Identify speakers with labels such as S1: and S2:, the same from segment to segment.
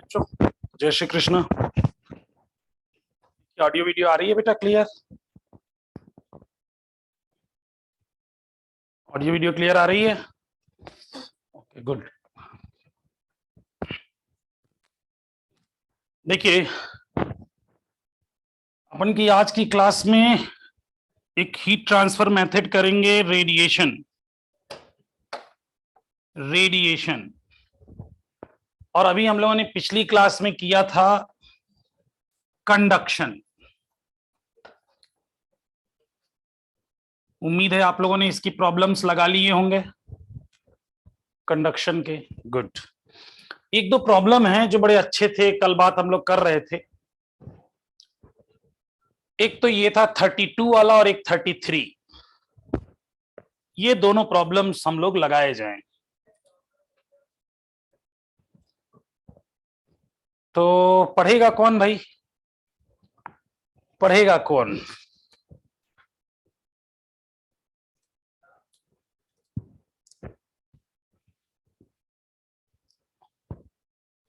S1: बच्चों, जय Shri Krishna. Audio video आ रही है बेटा क्लियर? ऑडियो वीडियो क्लियर आ रही है? Okay good. देखिए, अपन की आज की क्लास में एक हीट ट्रांसफर मेथड करेंगे, रेडिएशन। और अभी हम लोगों ने पिछली क्लास में किया था कंडक्शन। उम्मीद है आप लोगों ने इसकी प्रॉब्लम्स लगा लिए होंगे कंडक्शन के। गुड। एक दो प्रॉब्लम हैं जो बड़े अच्छे थे, कल बात हम लोग कर रहे थे। एक तो ये था 32 वाला और एक 33। ये दोनों प्रॉब्लम्स हम लोग लगाए जाएं। तो पढ़ेगा कौन भाई? पढ़ेगा कौन?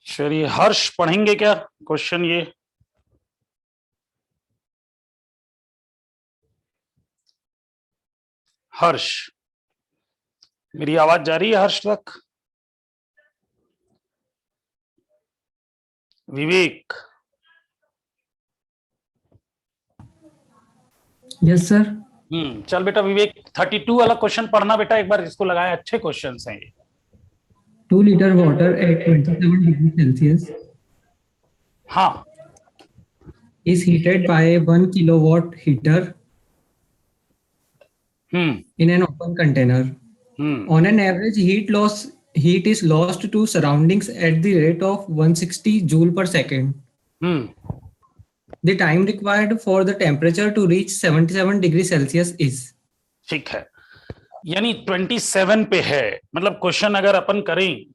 S1: चलिए, हर्ष पढ़ेंगे क्या क्वेश्चन ये? हर्ष, मेरी आवाज जा रही है हर्ष तक? विवेक?
S2: Yes sir.
S1: चल बेटा विवेक, 32 वाला क्वेश्चन पढ़ना बेटा, एक बार इसको लगाए, अच्छे क्वेश्चन हैं ये।
S2: 2 liter water at 27 degrees Celsius
S1: हाँ,
S2: is heated by a 1 kilowatt heater in an open container. On an average, heat is lost to surroundings at the rate of 160 joule per second. The time required for the temperature to reach 77 degrees Celsius is.
S1: ठीक है, यानी 27 पे है। मतलब question अगर अपन करें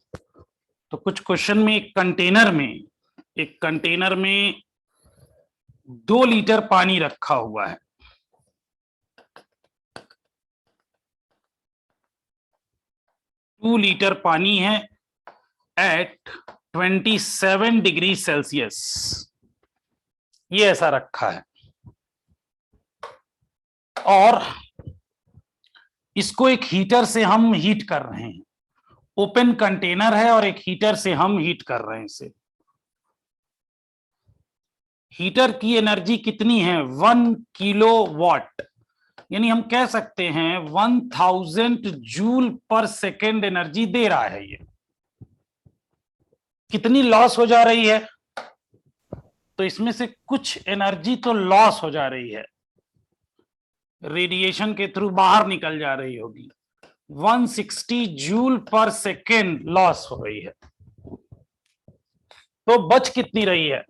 S1: तो कुछ क्वेश्चन में एक कंटेनर में 2 लीटर पानी रखा हुआ है। 2 लीटर पानी है एट 27 डिग्री सेल्सियस, ये ऐसा रखा है। और इसको एक हीटर से हम हीट कर रहे हैं। ओपन कंटेनर है और एक हीटर से हम हीट कर रहे हैं इसे। हीटर की एनर्जी कितनी है? 1 किलोवाट, यानी हम कह सकते हैं 1000 जूल पर सेकेंड एनर्जी दे रहा है ये। कितनी लॉस हो जा रही है? तो इसमें से कुछ एनर्जी तो लॉस हो जा रही है, रेडिएशन के थ्रू बाहर निकल जा रही होगी। 160 जूल पर सेकेंड लॉस हो रही है। तो बच कितनी रही है?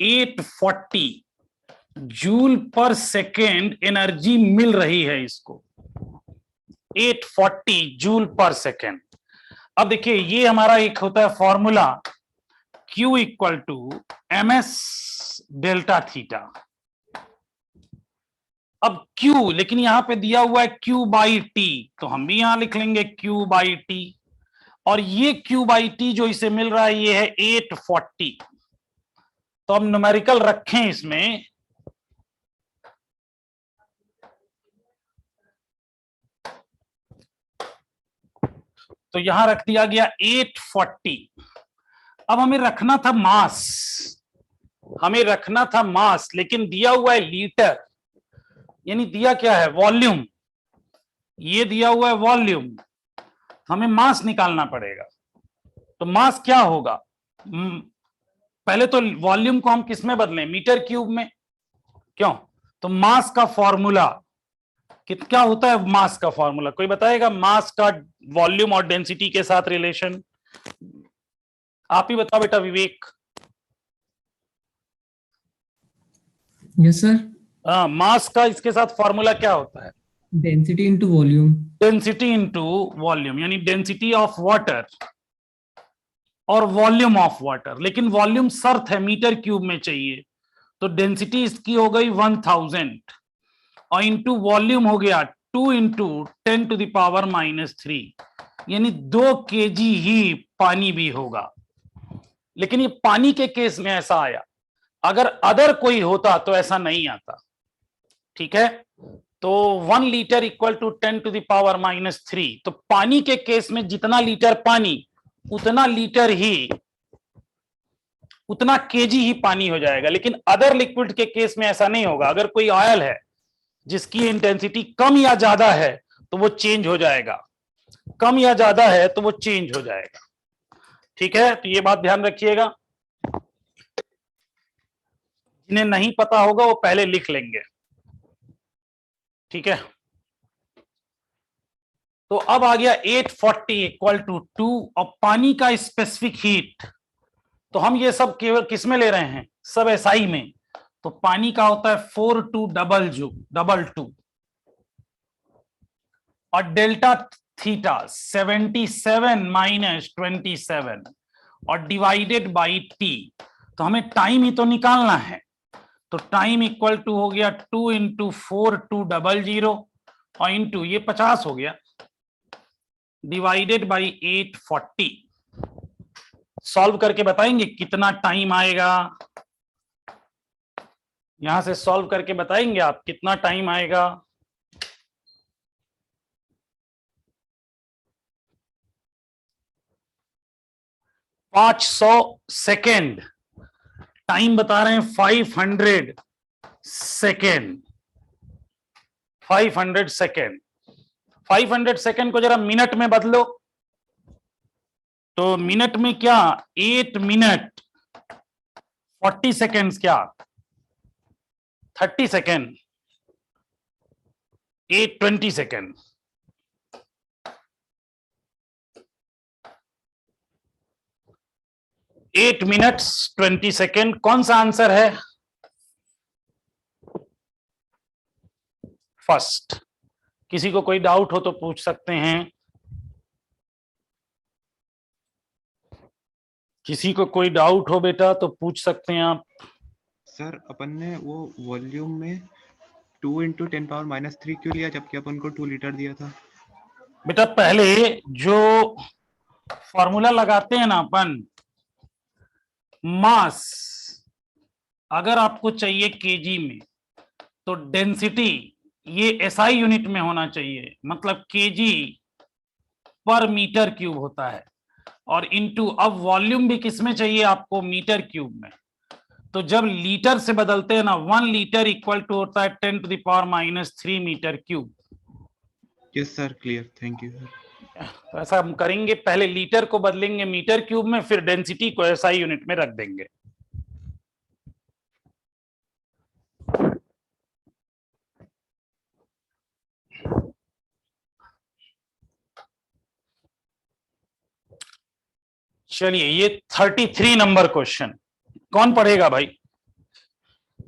S1: 840 जूल पर सेकेंड एनर्जी मिल रही है इसको। 840 जूल पर सेकेंड। अब देखिए, ये हमारा एक होता है formula, Q equal to ms delta theta. अब Q, लेकिन यहां पे दिया हुआ है Q बाई टी, तो हम भी यहां लिख लेंगे Q बाई टी। और ये Q बाई टी जो इसे मिल रहा है ये है 840। तो हम न्यूमेरिकल रखें इसमें, तो यहां रख दिया गया 840। अब हमें रखना था मास, लेकिन दिया हुआ है लीटर, यानी दिया क्या है? वॉल्यूम। ये दिया हुआ है वॉल्यूम, हमें मास निकालना पड़ेगा। तो मास क्या होगा? पहले तो वॉल्यूम को हम किस में बदलें? मीटर क्यूब में। क्यों? तो मास का फॉर्मूला क्या होता है? मास का फॉर्मूला कोई बताएगा? मास का वॉल्यूम और डेंसिटी के साथ रिलेशन आप ही बताओ बेटा विवेक।
S2: Yes sir.
S1: मास का इसके साथ फॉर्मूला क्या होता है?
S2: Density into volume.
S1: Density into volume, यानी डेंसिटी ऑफ वाटर और वॉल्यूम ऑफ वाटर। लेकिन वॉल्यूम शर्त है मीटर क्यूब में चाहिए, तो डेंसिटी इसकी हो गई 1000 और इंटू वॉल्यूम हो गया 2 इंटू 10 टू द पावर -3, यानी 2 kg ही पानी भी होगा। लेकिन ये पानी के केस में ऐसा आया, अगर अदर कोई होता तो ऐसा नहीं आता। ठीक है, तो 1 लीटर इक्वल टू 10⁻⁻3। तो पानी के केस में जितना लीटर पानी उतना लीटर ही, उतना केजी ही पानी हो जाएगा। लेकिन अदर लिक्विड के केस में ऐसा नहीं होगा। अगर कोई ऑयल है जिसकी इंटेंसिटी कम या ज्यादा है तो वो चेंज हो जाएगा, कम या ज्यादा है तो वो चेंज हो जाएगा। ठीक है, तो ये बात ध्यान रखिएगा। जिन्हें नहीं पता होगा वो पहले लिख लेंगे। ठीक है, तो अब आ गया 840 इक्वल टू 2 और पानी का स्पेसिफिक हीट। तो हम ये सब केवल किस में ले रहे हैं, सब एसआई में। तो पानी का होता है 4222 और डेल्टा थीटा 77 - 27 और डिवाइडेड बाई टी। तो हमें टाइम ही तो निकालना है। तो टाइम इक्वल टू हो गया 2 × 4200 और इंटू ये 50 हो गया, डिवाइडेड बाई 840। सॉल्व करके बताएंगे कितना टाइम आएगा। यहां से सॉल्व करके बताएंगे आप कितना टाइम आएगा। $500 सेकेंड, टाइम बता रहे हैं 500 सेकेंड। 500 सेकेंड, 500 सेकेंड को जरा मिनट में बदलो तो मिनट में क्या, 8 मिनट 40 सेकेंड्स, क्या 30 सेकेंड, 820 सेकेंड। 8 minutes 20 second. कौन सा आंसर है, फर्स्ट। किसी को कोई डाउट हो तो पूछ सकते हैं, किसी को कोई डाउट हो बेटा तो पूछ सकते हैं आप।
S3: सर अपन ने वो वॉल्यूम में 2 × 10⁻³ क्यों लिया जबकि अपन को 2 लीटर दिया था?
S1: बेटा पहले जो फॉर्मूला लगाते हैं ना अपन, मास अगर आपको चाहिए केजी में तो डेंसिटी ये एसआई यूनिट में होना चाहिए, मतलब केजी पर मीटर क्यूब होता है। और इनटू अब वॉल्यूम भी किसमें चाहिए आपको, मीटर क्यूब में। तो जब लीटर से बदलते हैं ना, 1 लीटर इक्वल टू होता है 10⁻³ meter cube.
S3: Yes sir, clear, thank you sir.
S1: तो ऐसा हम करेंगे, पहले लीटर को बदलेंगे मीटर क्यूब में, फिर डेंसिटी को एसआई यूनिट में रख देंगे। चलिए, ये 33 नंबर क्वेश्चन कौन पढ़ेगा भाई?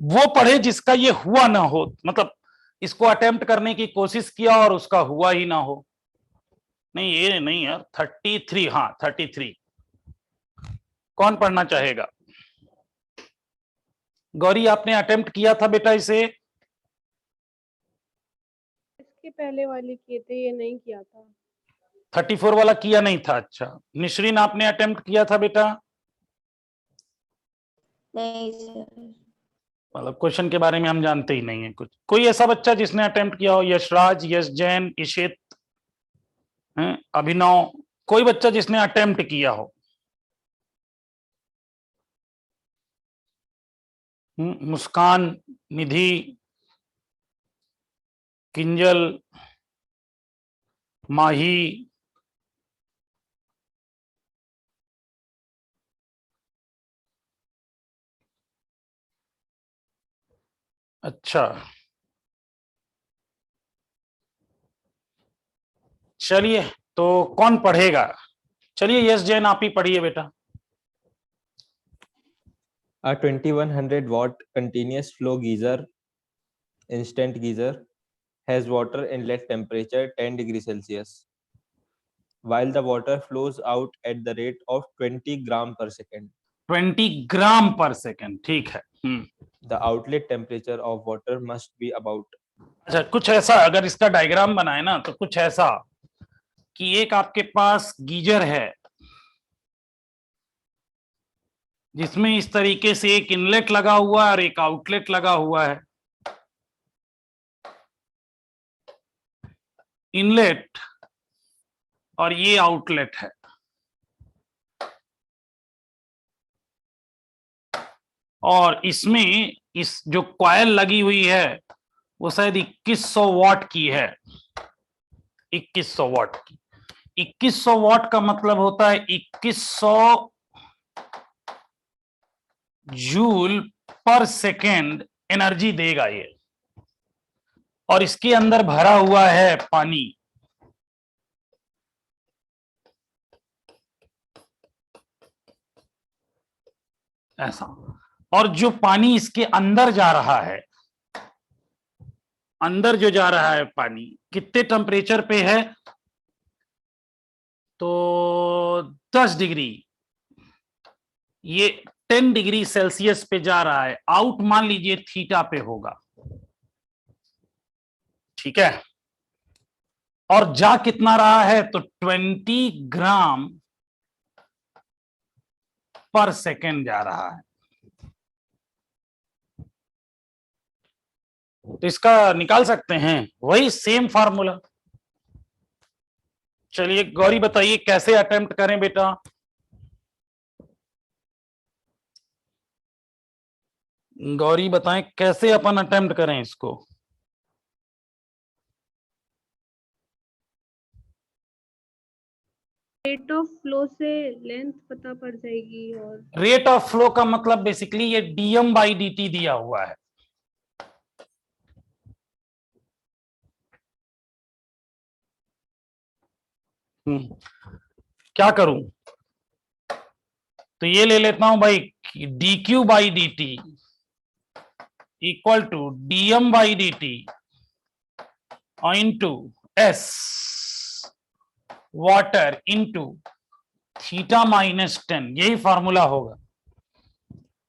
S1: वो पढ़े जिसका ये हुआ ना हो, मतलब इसको अटेम्प्ट करने की कोशिश किया और उसका हुआ ही ना हो। नहीं ये नहीं यार, 33, हाँ 33। कौन पढ़ना चाहेगा? गौरी आपने अटेम्प्ट किया था बेटा इसे?
S4: इसके पहले वाले किए थे, ये नहीं किया था।
S1: 34 वाला किया नहीं था? अच्छा, निशरीन आपने अटेम्प्ट किया था बेटा?
S5: नहीं सर।
S1: मतलब क्वेश्चन के बारे में हम जानते ही नहीं है कुछ। कोई ऐसा बच्चा जिसने अटेम्प्ट किया हो? यशराज, यश जैन, इशित, अभिनव, कोई बच्चा जिसने अटेम्प्ट किया हो? मुस्कान, निधि, किंजल, माही, अच्छा चलिए, तो कौन पढ़ेगा? चलिए यश जैन आप ही पढ़िए बेटा।
S6: A 2100 watt continuous flow geyser, instant geyser, has water inlet temperature 10 degrees Celsius, while the water flows out at the rate of 20 gram per second.
S1: 20 ग्राम पर सेकेंड, ठीक है।
S6: The outlet temperature of water must be about.
S1: अच्छा, कुछ ऐसा अगर इसका diagram बनाए ना तो कुछ ऐसा कि एक आपके पास गीजर है, जिसमें इस तरीके से एक इनलेट लगा हुआ है और एक आउटलेट लगा हुआ है। इनलेट और ये आउटलेट है। और इसमें इस जो कॉइल लगी हुई है वो शायद 2100 वॉट की है। 2100 वॉट की। 2100 वॉट का मतलब होता है 2100 जूल पर सेकेंड एनर्जी देगा ये। और इसके अंदर भरा हुआ है पानी। ऐसा। और जो पानी इसके अंदर जा रहा है, अंदर जो जा रहा है पानी कितने टेम्परेचर पे है? तो 10 डिग्री। ये 10 डिग्री सेल्सियस पे जा रहा है। आउट मान लीजिए थीटा पे होगा। ठीक है। और जा कितना रहा है? तो 20 ग्राम पर सेकेंड जा रहा है। तो इसका निकाल सकते हैं, वही सेम फार्मूला। चलिए गौरी बताइए कैसे अटेम्प्ट करें बेटा। गौरी बताएं कैसे अपन अटेम्प्ट करें इसको।
S4: रेट ऑफ फ्लो से लेंथ पता पड़ जाएगी। और
S1: रेट ऑफ फ्लो का मतलब बेसिकली ये डीएम बाई डी दिया हुआ है। क्या करूं? तो ये ले लेता हूं भाई, D Q by D T equal to DM by D T into S water into theta -10। यही फॉर्मूला होगा।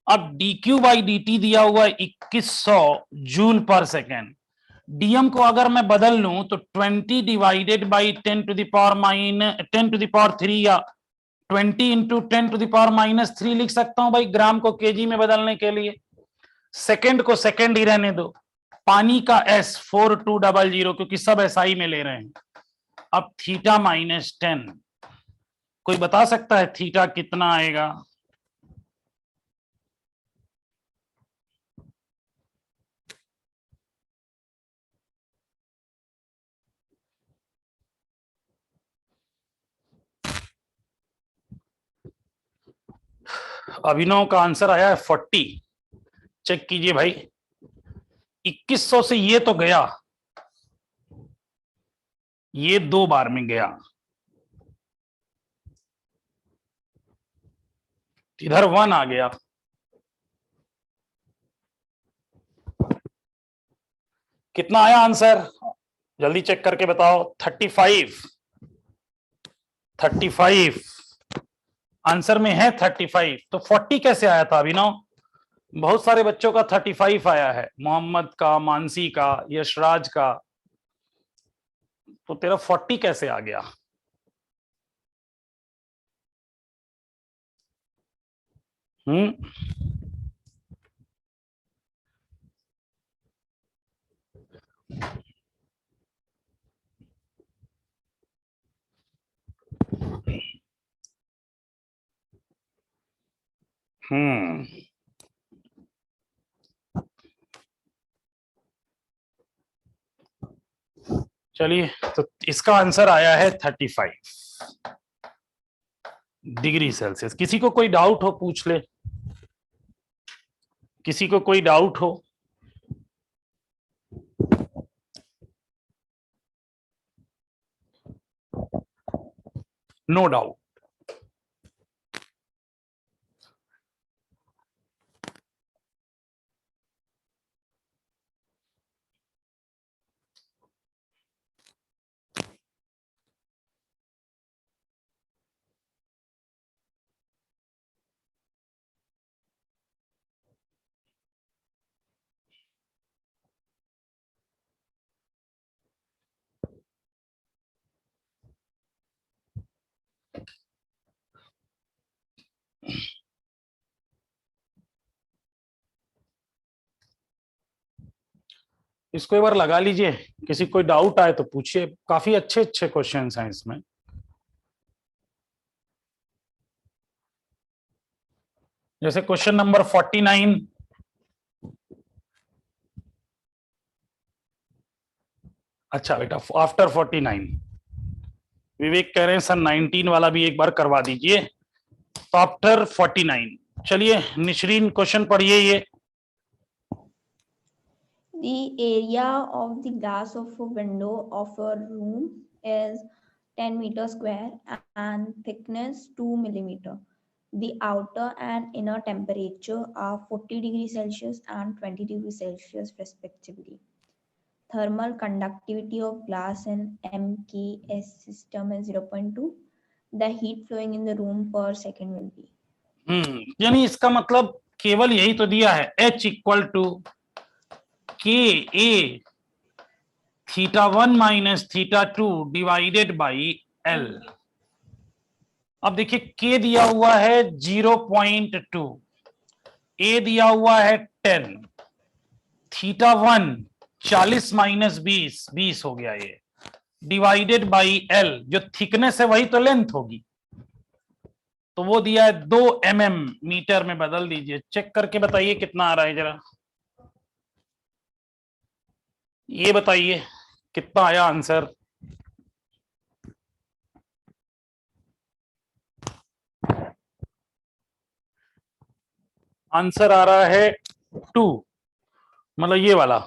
S1: अब D Q by D T दिया हुआ है 2100 जूल पर सेकेंड। डीएम को अगर मैं बदल लूं तो 20 डिवाइडेड बाई 10⁻³ या 20 इंटू 10⁻³ लिख सकता हूं भाई, ग्राम को केजी में बदलने के लिए। सेकेंड को सेकेंड ही रहने दो। पानी का एस 4200 क्योंकि सब एसआई में ले रहे हैं। अब थीटा -10, कोई बता सकता है थीटा कितना आएगा? अभिनव का आंसर आया है 40। चेक कीजिए भाई, 2100 से ये तो गया, ये 2 बार में गया, इधर 1 आ गया। कितना आया आंसर? जल्दी चेक करके बताओ। 35। 35 आंसर में है 35। तो 40 कैसे आया था अभिनव? बहुत सारे बच्चों का 35 आया है, मोहम्मद का, मानसी का, यशराज का। तो तेरा 40 कैसे आ गया? हम्म। हम्म। चलिए, तो इसका आंसर आया है 35 डिग्री सेल्सियस। किसी को कोई डाउट हो पूछ ले। किसी को कोई डाउट हो? No doubt. इसको एक बार लगा लीजिए, किसी कोई डाउट आए तो पूछिए, काफी अच्छे अच्छे क्वेश्चंस हैं इसमें। जैसे क्वेश्चन नंबर 49, अच्छा बेटा आफ्टर 49 विवेक कह रहे हैं सर 19 वाला भी एक बार करवा दीजिए, तो आफ्टर 49। चलिए निशरीन क्वेश्चन पढ़िए ये।
S5: The area of the glass of a window of a room is 10 meter square and thickness 2 millimeter. The outer and inner temperature are 40 degrees Celsius and 20 degrees Celsius respectively. Thermal conductivity of glass in MKS system is 0.2. The heat flowing in the room per second will be.
S1: यानी इसका मतलब केवल यही तो दिया है, H equal to KA θ1 minus θ2 divided by L। अब देखिए K दिया हुआ है 0.2, A दिया हुआ है 10, θ1 40 माइनस 20 हो गया ये, डिवाइडेड बाई L, जो थिकनेस है वही तो लेंथ होगी, तो वो दिया है 2 mm, मीटर में बदल दीजिए, चेक करके बताइए कितना आ रहा है जरा, ये बताइए कितना आया आंसर। आंसर आ रहा है 2, मतलब ये वाला,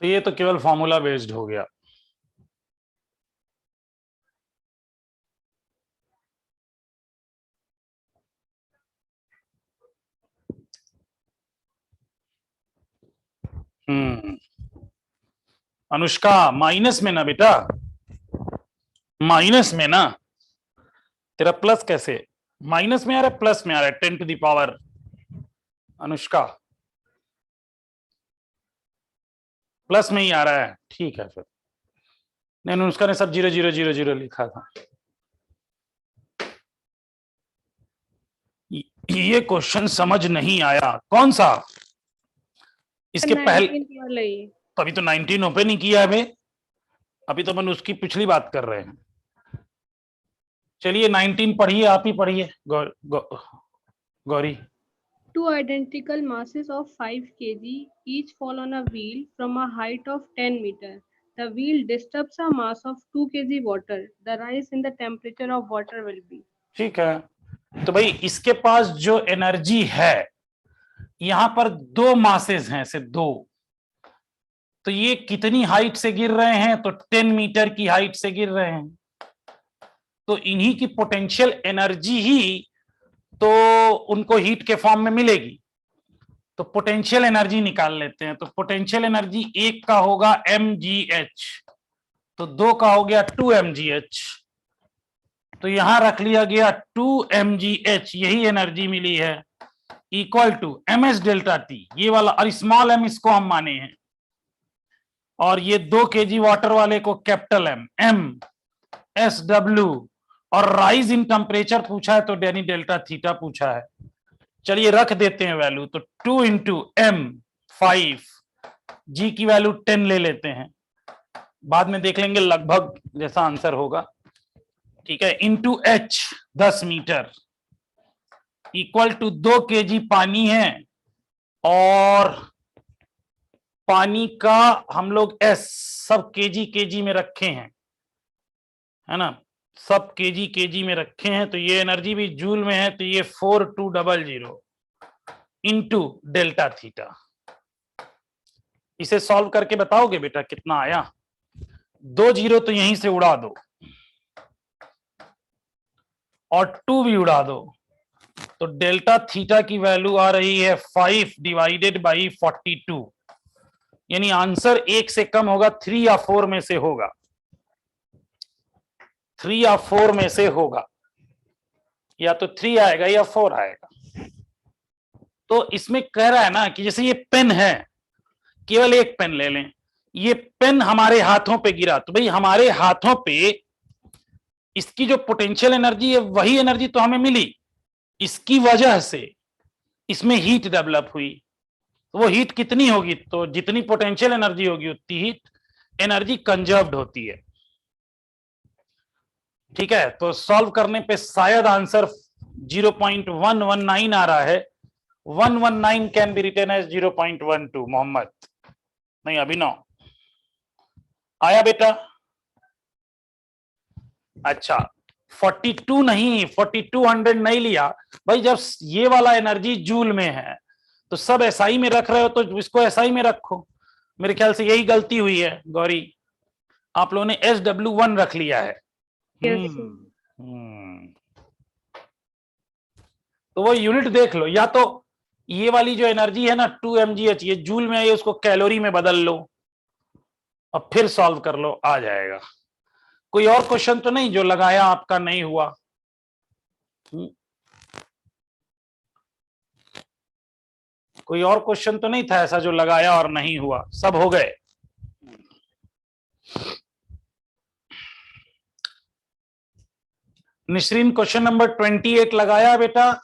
S1: तो ये तो केवल फॉर्मूला बेस्ड हो गया। अनुष्का माइनस में ना बेटा, माइनस में ना, तेरा प्लस कैसे माइनस में आ रहा है, प्लस में आ रहा है 10 to the power. Anushka plus में ही आ रहा है, ठीक है फिर। नहीं अनुष्का ने सब 0 लिखा था। ये क्वेश्चन समझ नहीं आया, कौन सा? इसके पहले तो अभी तो 19 ओपन नहीं किया है, अभी तो अपन उसकी पिछली बात कर रहे हैं। चलिए 19 पढ़िए, आप ही पढ़िए Gauri.
S4: Two identical masses of 5 kg each fall on a wheel from a height of 10 meter. The wheel disturbs a mass of 2 kg water. The rise in the temperature of water will be.
S1: ठीक है, तो भाई इसके पास जो energy है, यहां पर 2 मासेस हैं, से 2, तो ये कितनी हाइट से गिर रहे हैं? तो 10 मीटर की हाइट से गिर रहे हैं, तो इन्हीं की पोटेंशियल एनर्जी ही तो उनको हीट के फॉर्म में मिलेगी। तो पोटेंशियल एनर्जी निकाल लेते हैं, तो पोटेंशियल एनर्जी एक का होगा mgh, तो 2 का हो गया 2 mgh, तो यहां रख लिया गया 2 mgh, यही एनर्जी मिली है, equal to ms delta T, ये वाला, और स्मॉल m इसको हम माने हैं, और ये 2 kg वाटर वाले को कैपिटल M SW, और राइज इन टेम्परेचर पूछा है तो यानी डेल्टा थीटा पूछा है। चलिए रख देते हैं वैल्यू, तो 2 इंटू M 5, G की वैल्यू 10 ले लेते हैं, बाद में देख लेंगे लगभग जैसा आंसर होगा, ठीक है, into H 10 meter, equal to 2 kg पानी है, और पानी का हम लोग S सब kg में रखे हैं, है ना, सब kg में रखे हैं, तो ये एनर्जी भी जूल में है, तो ये 4200 इंटू डेल्टा थीटा। इसे सॉल्व करके बताओगे बेटा कितना आया? 2 0 तो यहीं से उड़ा दो, और 2 भी उड़ा दो, तो डेल्टा थीटा की वैल्यू आ रही है 5 डिवाइडेड बाई 42, यानी आंसर 1 से कम होगा, 3 या 4 में से होगा, 3 या 4 में से होगा, या तो 3 आएगा या 4 आएगा। तो इसमें कह रहा है ना कि जैसे ये पेन है, केवल एक पेन ले लें, ये पेन हमारे हाथों पे गिरा, तो भाई हमारे हाथों पे इसकी जो पोटेंशियल एनर्जी है वही एनर्जी तो हमें मिली, इसकी वजह से इसमें हीट डेवलप हुई, तो वो हीट कितनी होगी, तो जितनी पोटेंशियल एनर्जी होगी उतनी हीट एनर्जी कंजर्व्ड होती है। ठीक है, तो सॉल्व करने पे शायद आंसर 0.119 आ रहा है। 119 can be written as 0.12। Muhammad नहीं, अभिनव आया बेटा? अच्छा 42 नहीं, 4200 नहीं लिया भाई। जब ये वाला एनर्जी जूल में है तो सब एसआई में रख रहे हो तो इसको एसआई में रखो। मेरे ख्याल से यही गलती हुई है गौरी, आप लोगों ने SW1 रख लिया है। तो वो यूनिट देख लो, या तो ये वाली जो एनर्जी है ना 2 mgh, ये जूल में है, उसको कैलोरी में बदल लो और फिर सॉल्व कर लो, आ जाएगा। कोई और क्वेश्चन तो नहीं जो लगाया आपका नहीं हुआ? कोई और क्वेश्चन तो नहीं था ऐसा जो लगाया और नहीं हुआ? सब हो गए? निश्रीन क्वेश्चन नंबर 28 लगाया बेटा?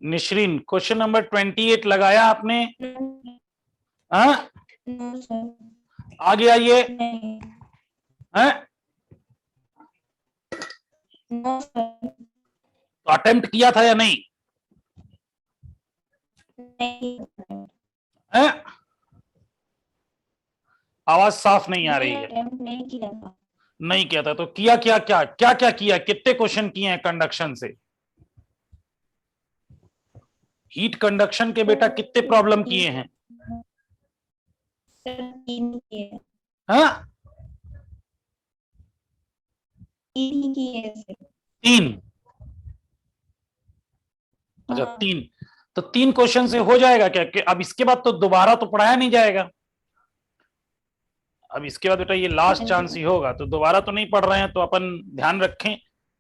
S1: निश्रीन क्वेश्चन नंबर 28 लगाया आपने? हाँ, आगे आइए। हैं? तो अटेम्प्ट किया था या नहीं? हैं? आवाज साफ नहीं आ रही है। नहीं किया था तो किया क्या क्या क्या क्या किया? कितने क्वेश्चन किए हैं कंडक्शन से? हीट कंडक्शन के बेटा कितने प्रॉब्लम किए हैं? हाँ? 3। अच्छा 3, तो 3 क्वेश्चन से हो जाएगा क्या? कि अब इसके बाद तो दोबारा तो पढ़ाया नहीं जाएगा। अब इसके बाद बेटा ये लास्ट चांस ही होगा, तो दोबारा तो नहीं पढ़ रहे हैं, तो अपन ध्यान रखें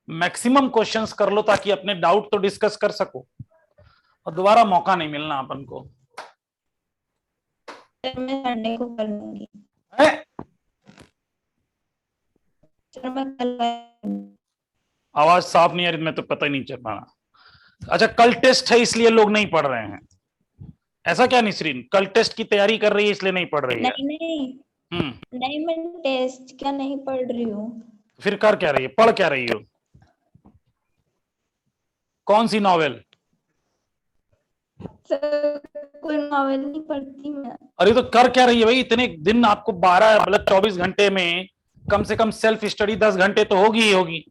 S1: मैक्सिमम क्वेश्चंस कर लो ताकि अपने डाउट तो डिस्कस कर सको और दोबारा मौका नहीं मिलना अपन को।
S5: मैं संडे को कर लूंगी।
S1: आवाज साफ नहीं आ रही, मैं तो पता ही नहीं चल पाना। अच्छा कल टेस्ट है इसलिए लोग नहीं पढ़ रहे हैं, ऐसा क्या निसरीन? कल टेस्ट की तैयारी कर रही है इसलिए नहीं पढ़ रही है?
S5: नहीं मैं टेस्ट क्या नहीं पढ़ रही हूँ।
S1: फिर कर क्या रही है, पढ़ क्या रही हो? कौन सी नॉवेल?
S5: कोई नॉवेल नहीं पढ़ती मैं।
S1: अरे तो कर क्या रही है भाई? इतने दिन आपको 12 मतलब 24 घंटे में कम से कम सेल्फ स्टडी 10 घंटे तो होगी ही होगी।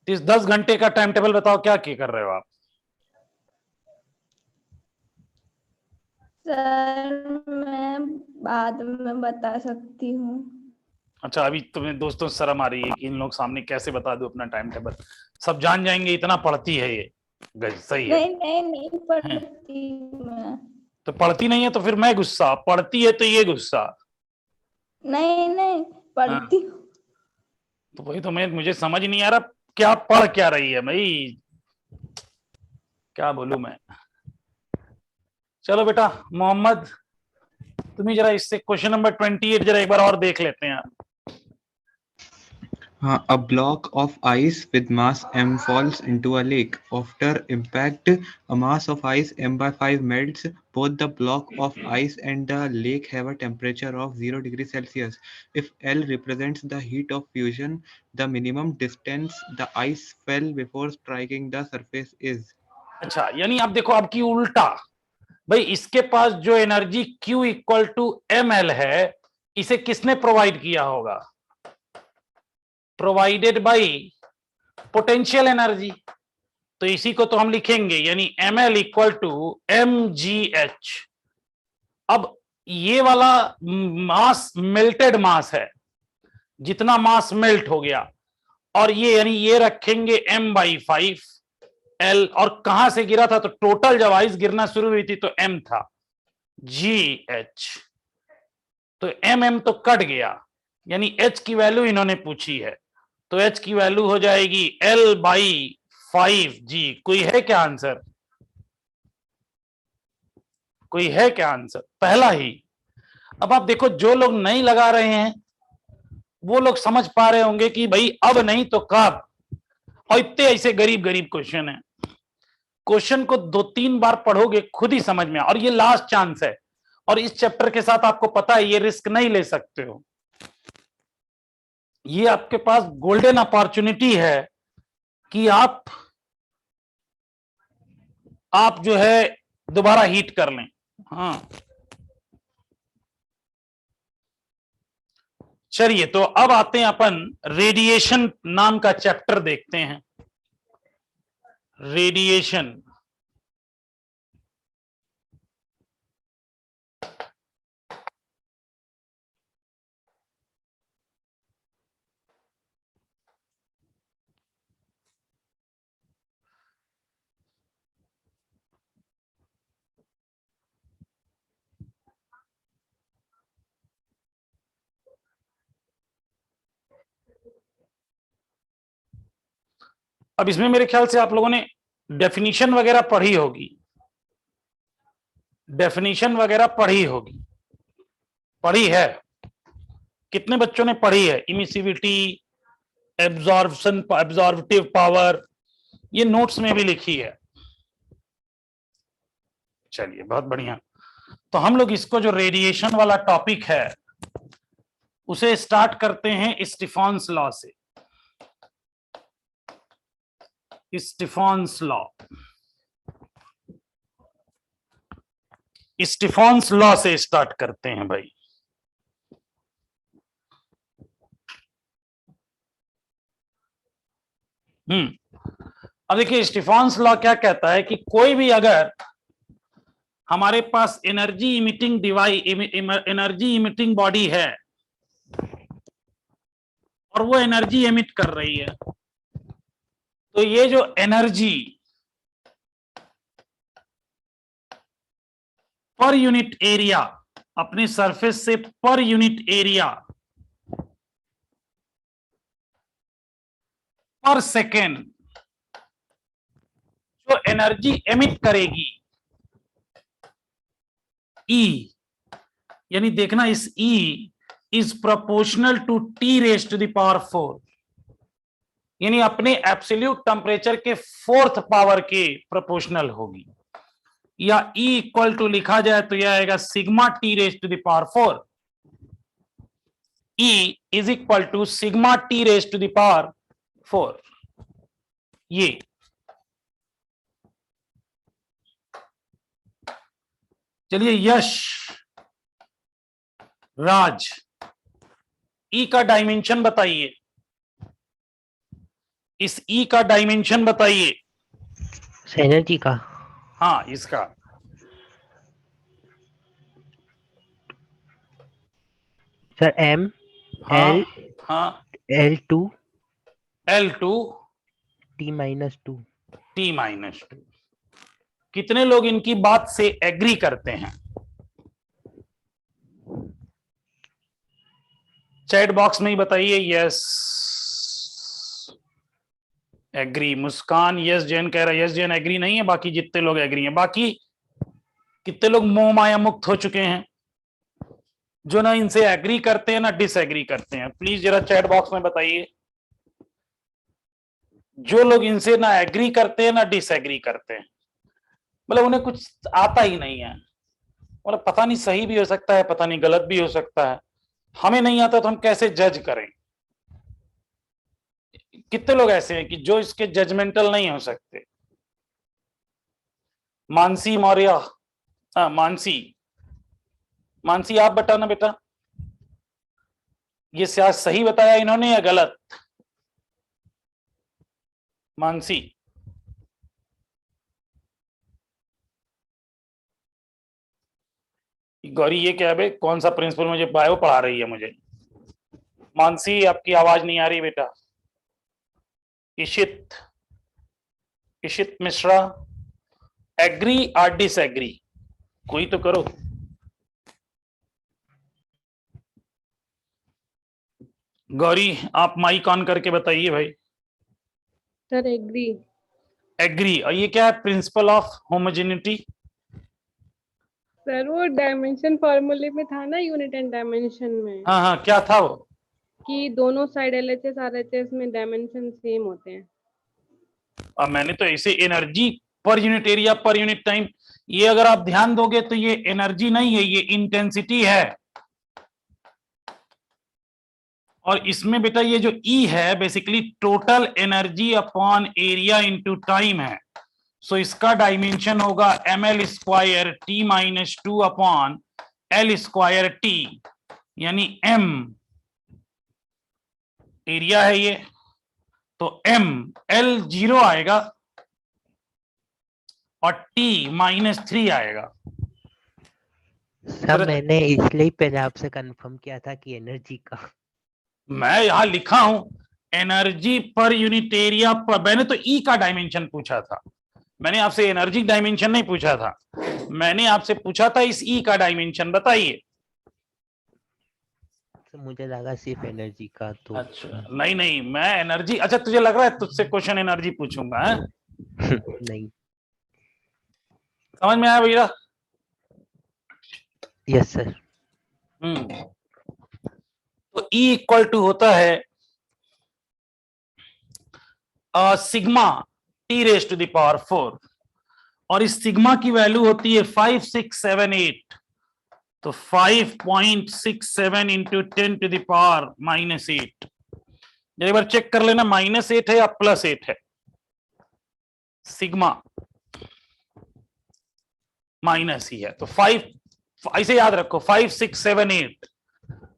S1: इस 10 घंटे का टाइम टेबल बताओ, क्या कर रहे हो आप?
S5: सर मैं बाद में बता सकती हूँ।
S1: अच्छा अभी तुम्हें दोस्तों शर्म आ रही है कि इन लोग सामने कैसे बता दूं अपना टाइम टेबल? सब जान जाएंगे इतना पढ़ती है ये। सही है।
S5: नहीं पढ़ती मैं।
S1: तो पढ़ती नहीं है तो फिर मैं गुस्सा, पढ़ती है तो ये गुस्सा।
S5: नहीं पढ़ती हूँ।
S1: तो वही तो मुझे समझ नहीं आ रहा क्या पढ़ क्या रही है भाई, क्या बोलूं मैं। चलो बेटा मोहम्मद तुम्हें जरा इससे क्वेश्चन नंबर 28 जरा एक बार और देख लेते हैं।
S3: A block of ice with mass m falls into a lake. After impact, a mass of ice m/5 melts. Both the block of ice and the lake have a temperature of 0 degrees Celsius. If L represents the heat of fusion, the minimum distance the ice fell before striking the surface is.
S1: अच्छा यानी अब देखो अब की उल्टा भाई, इसके पास जो energy Q equal to ml है, इसे किसने प्रोवाइड किया होगा? Provided by potential energy. तो इसी को तो हम लिखेंगे यानी ml इक्वल टू mgh। अब ये वाला मास मेल्टेड मास है, जितना मास मेल्ट हो गया, और ये यानी ये रखेंगे m/5 L, और कहां से गिरा था? तो टोटल जब आइस गिरना शुरू हुई थी तो m था gh, तो mm तो कट गया, यानी h की वैल्यू इन्होंने पूछी है, तो h की वैल्यू हो जाएगी L/5g। कोई है क्या आंसर? कोई है क्या आंसर? पहला ही। अब आप देखो जो लोग नहीं लगा रहे हैं वो लोग समझ पा रहे होंगे कि भाई अब नहीं तो कब। और इतने ऐसे गरीब गरीब क्वेश्चन है, क्वेश्चन को 2-3 बार पढ़ोगे खुद ही समझ में। और ये लास्ट चांस है, और इस चैप्टर के साथ आपको पता है ये रिस्क नहीं ले सकते हो। ये आपके पास गोल्डन अपॉर्चुनिटी है कि आप जो है दोबारा हीट कर लें। हाँ चलिए, तो अब आते हैं अपन रेडिएशन नाम का चैप्टर देखते हैं। रेडिएशन, अब इसमें मेरे ख्याल से आप लोगों ने डेफिनेशन वगैरह पढ़ी होगी, डेफिनेशन वगैरह पढ़ी होगी, पढ़ी है? कितने बच्चों ने पढ़ी है? इमिसिविटी, एब्जॉर्प्शन, एब्जॉर्बिटिव पावर, ये नोट्स में भी लिखी है। चलिए बहुत बढ़िया। तो हम लोग इसको जो रेडिएशन वाला टॉपिक है उसे स्टार्ट करते हैं स्टीफन्स लॉ से। स्टीफन्स लॉ, स्टीफन्स लॉ से स्टार्ट करते हैं भाई। अब देखिए स्टीफन्स लॉ क्या कहता है कि कोई भी अगर हमारे पास energy emitting device, energy emitting body है और वो एनर्जी एमिट कर रही है, तो ये जो एनर्जी पर यूनिट एरिया, अपने सरफेस से पर यूनिट एरिया पर सेकेंड जो एनर्जी एमिट करेगी, ई, यानी देखना इस E is proportional to T raise to the power 4, यानी अपने एब्सोल्यूट टेम्परेचर के 4th पावर के प्रोपोर्शनल होगी। या E इक्वल टू लिखा जाए तो यह आएगा sigma T raise to the power 4। E is equal to sigma T raise to the power 4। ये चलिए यश, राज, E का डायमेंशन बताइए, इस E का डायमेंशन बताइए।
S7: एनर्जी का?
S1: हाँ इसका
S7: सर M
S1: हाँ
S7: L
S1: हाँ
S7: L2
S1: L2
S7: T-2
S1: T-2। कितने लोग इनकी बात से एग्री करते हैं? चैट बॉक्स में ही बताइए। यस एग्री, मुस्कान यस, जैन कह रहा है यस, जैन एग्री नहीं है, बाकी जितने लोग एग्री हैं। बाकी कितने लोग मोह माया मुक्त हो चुके हैं, जो ना इनसे एग्री करते हैं ना डिसएग्री करते हैं? प्लीज जरा चैट बॉक्स में बताइए। जो लोग इनसे ना एग्री करते हैं ना डिसएग्री करते हैं, मतलब उन्हें कुछ आता ही नहीं है, मतलब पता नहीं, सही भी हो सकता है, पता नहीं गलत भी हो सकता है, हमें नहीं आता तो हम कैसे जज करें? कितने लोग ऐसे हैं कि जो इसके जजमेंटल नहीं हो सकते? मानसी मौर्य, हाँ मानसी, मानसी आप बताना बेटा, ये शायद सही बताया इन्होंने या गलत? मानसी, गौरी ये क्या है बे, कौन सा प्रिंसिपल मुझे बायो पढ़ा रही है मुझे? मानसी आपकी आवाज नहीं आ रही बेटा। इशित, इशित मिश्रा, एग्री और डिसएग्री, कोई तो करो। गौरी आप माइक ऑन करके बताइए भाई।
S4: Sir agree.
S1: एग्री, और ये क्या है? Principle of homogeneity.
S4: सर वो डायमेंशन फॉर्मूले में था ना, यूनिट एंड डायमेंशन में,
S1: हाँ हाँ क्या था वो?
S4: कि दोनों साइड LHS RHS में डायमेंशन सेम होते हैं।
S1: अब मैंने तो ऐसे एनर्जी पर unit area per unit time, ये अगर आप ध्यान दोगे तो ये एनर्जी नहीं है, ये इंटेंसिटी है। और इसमें बेटा ये जो E है basically total energy upon area into time है। सो इसका डायमेंशन होगा ml square t minus 2 upon l square t, यानी m एरिया है ये, तो m l 0 आएगा और t -3 आएगा।
S7: सर मैंने इसलिए पहले आपसे कंफर्म किया था कि एनर्जी का,
S1: मैं यहां लिखा हूं एनर्जी पर यूनिट एरिया पर, मैंने तो E का डायमेंशन पूछा था, मैंने आपसे एनर्जी डायमेंशन नहीं पूछा था, मैंने आपसे पूछा था इस E का डायमेंशन बताइए।
S7: तो मुझे लगा सिर्फ एनर्जी का, तो
S1: अच्छा नहीं नहीं, मैं एनर्जी, अच्छा तुझे लग रहा है तुझसे क्वेश्चन एनर्जी पूछूंगा है?
S7: नहीं।
S1: समझ में आया भैया?
S7: Yes sir.
S1: तो E इक्वल टू होता है sigma T raise to the power 4, और इस सिग्मा की वैल्यू होती है 5, 6, 7, 8, तो 5.67 इंटू 10 टू द पावर -8। एक बार चेक कर लेना -8 है या +8 है, सिग्मा माइनस ही है, तो 5 ऐसे याद रखो 5, 6, 7, 8,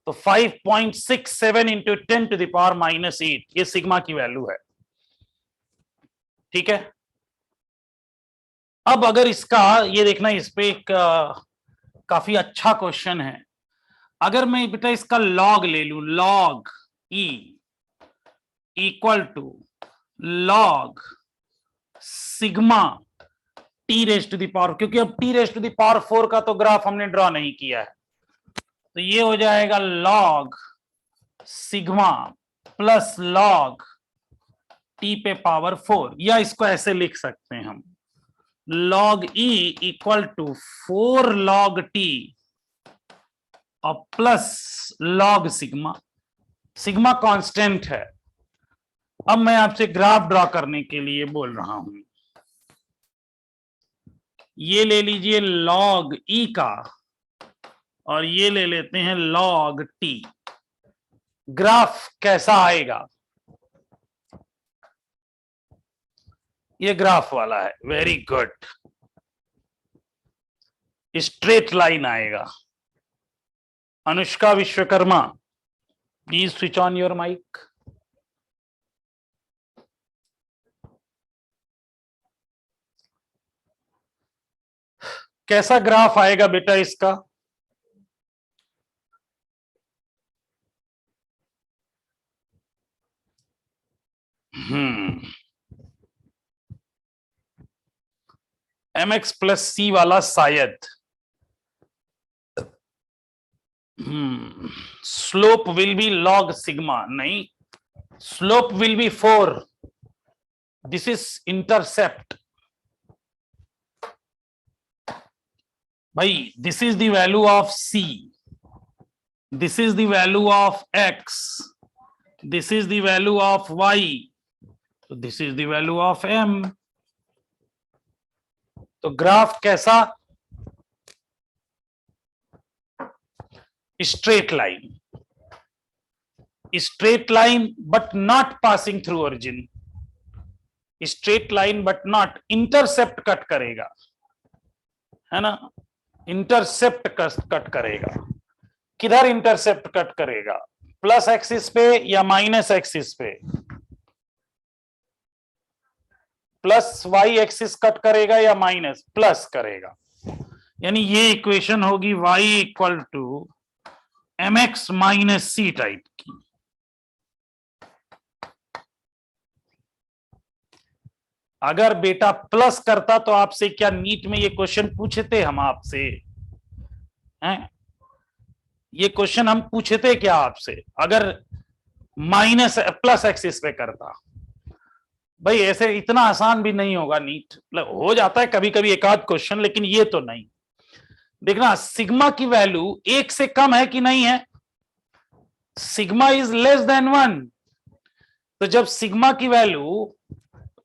S1: तो 5.67 इंटू 10 टू द पावर -8 ये सिग्मा की वैल्यू है। ठीक है, अब अगर इसका ये देखना, इस पे एक काफी अच्छा क्वेश्चन है। अगर मैं बेटा इसका लॉग ले लूं, log E equal to log sigma T raise to the power, क्योंकि अब T raise to the power 4 का तो ग्राफ हमने ड्रॉ नहीं किया है, तो ये हो जाएगा log sigma plus log T पे पावर 4, या इसको ऐसे लिख सकते हैं हम, log E equal to 4 log T और प्लस log सिग्मा। सिग्मा कांस्टेंट है। अब मैं आपसे ग्राफ ड्रॉ करने के लिए बोल रहा हूं, ये ले लीजिए log E का और ये ले लेते हैं log T। ग्राफ कैसा आएगा? ये ग्राफ वाला है, वेरी गुड, स्ट्रेट लाइन आएगा। Anushka Vishwakarma, please switch on your mic. कैसा ग्राफ आएगा बेटा इसका? mx प्लस सी वाला शायद, slope will be log sigma, नहीं, slope will be 4, this is intercept भाई, this is the value of c, this is the value of x, this is the value of y, तो this is the value of m। तो graph कैसा? Straight line, straight line but not passing through origin, straight line but not, intercept cut करेगा, है ना, intercept cut करेगा। किधर intercept cut करेगा? Plus axis पे या माइनस एक्सिस पे? प्लस वाई एक्सिस कट करेगा या माइनस प्लस करेगा, यानी ये इक्वेशन होगी y equal to mx minus C type की। अगर बेटा प्लस करता तो आपसे क्या नीट में ये क्वेश्चन पूछे थे हम आपसे? हैं? ये क्वेश्चन हम पूछे थे क्या आपसे अगर माइनस प्लस एक्सिस पे करता? भाई ऐसे इतना आसान भी नहीं होगा नीट, मतलब हो जाता है कभी कभी एक आध क्वेश्चन, लेकिन ये तो नहीं। देखना सिग्मा की वैल्यू 1 से कम है कि नहीं है? सिग्मा इज लेस देन 1, तो जब सिग्मा की वैल्यू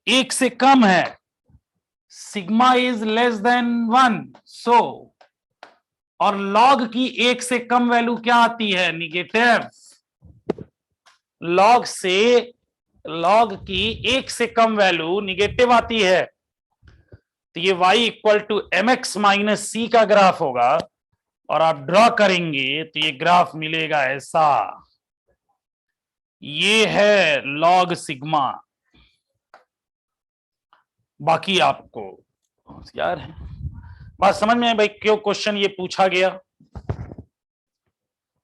S1: 1 से कम है, सिग्मा इज लेस देन 1, सो और लॉग की 1 से कम वैल्यू क्या आती है? निगेटिव। लॉग की 1 से कम वैल्यू निगेटिव आती है, तो ये y equal to mx minus c का ग्राफ होगा, और आप ड्रॉ करेंगे तो ये ग्राफ मिलेगा ऐसा। ये है लॉग सिग्मा। बाकी आपको होशियार है, बात समझ में है भाई क्यों क्वेश्चन ये पूछा गया?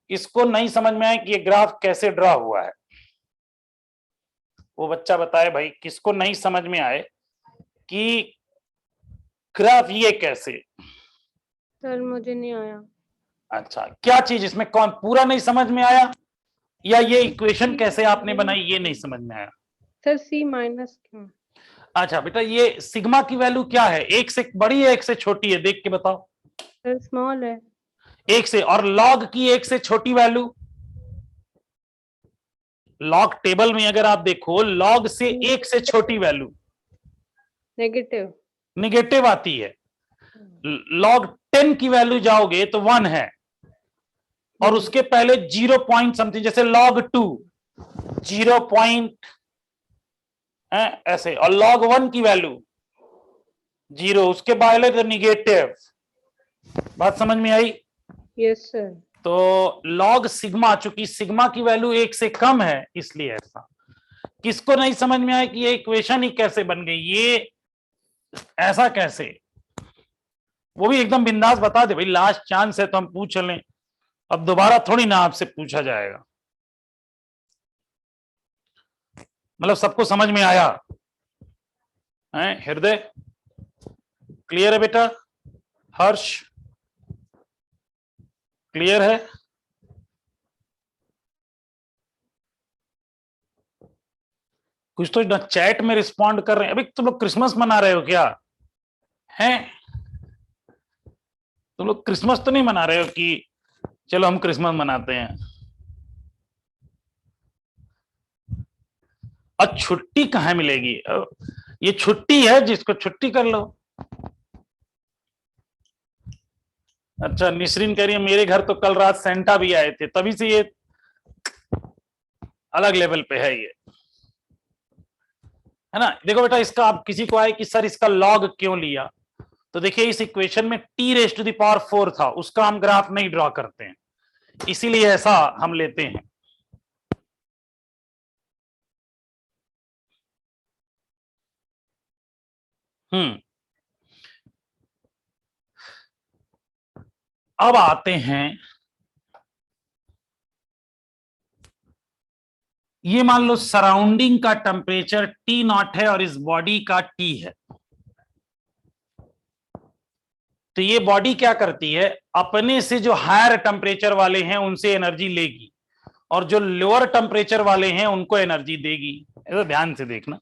S1: इसको नहीं समझ में आया कि ये ग्राफ कैसे ड्रॉ हुआ है, वो बच्चा बताए भाई, किसको नहीं समझ में आए कि ग्राफ ये कैसे?
S4: सर मुझे नहीं आया।
S1: अच्छा, क्या चीज इसमें, कौन पूरा नहीं समझ में आया, या ये इक्वेशन कैसे आपने बनाई ये नहीं समझ में आया?
S4: सर सी माइनस क्यों?
S1: अच्छा बेटा, ये सिग्मा की वैल्यू क्या है? 1 से बड़ी है 1 से छोटी है? देख के बताओ।
S4: सर स्मॉल है।
S1: 1 से, और लॉग की 1 से छोटी वैल्यू? लॉग टेबल में अगर आप देखो, लॉग से 1 से छोटी वैल्यू
S4: नेगेटिव।
S1: निगेटिव आती है। लॉग 10 की वैल्यू जाओगे तो 1 है, और उसके पहले 0 पॉइंट समथिंग, जैसे लॉग 2 0 पॉइंट ऐसे, और लॉग 1 की वैल्यू 0, उसके पहले तो निगेटिव। बात समझ में आई?
S4: Yes sir.
S1: तो लॉग सिग्मा, चूंकि सिग्मा की वैल्यू 1 से कम है, इसलिए ऐसा। किसको नहीं समझ में आया कि ये इक्वेशन ही कैसे बन गई, ये ऐसा कैसे? वो भी एकदम बिंदास बता दे भाई, लास्ट चांस है तो हम पूछ लें, अब दोबारा थोड़ी ना आपसे पूछा जाएगा। मतलब सबको समझ में आया है? हृदय क्लियर है बेटा? हर्ष क्लियर है? कुछ तो ना चैट में रिस्पॉन्ड कर रहे हैं। अभी तुम लोग क्रिसमस मना रहे हो क्या? हैं? तुम लोग क्रिसमस तो नहीं मना रहे हो कि चलो हम क्रिसमस मनाते हैं? और छुट्टी कहाँ मिलेगी? ये छुट्टी है, जिसको छुट्टी कर लो। अच्छा, निसरीन कह रही है मेरे घर तो कल रात सेंटा भी आए थे, तभी से ये अलग लेवल पे है, ये है ना। देखो बेटा, इसका आप किसी को आए कि सर इसका लॉग क्यों लिया, तो देखिए इस इक्वेशन में t⁴ था, उसका हम ग्राफ नहीं ड्रॉ करते हैं, इसीलिए ऐसा हम लेते हैं। अब आते हैं, ये मान लो सराउंडिंग का टेम्परेचर T0 है और इस बॉडी का T है, तो ये बॉडी क्या करती है, अपने से जो हायर टेम्परेचर वाले हैं उनसे एनर्जी लेगी, और जो लोअर टेम्परेचर वाले हैं उनको एनर्जी देगी। ऐसा ध्यान से देखना,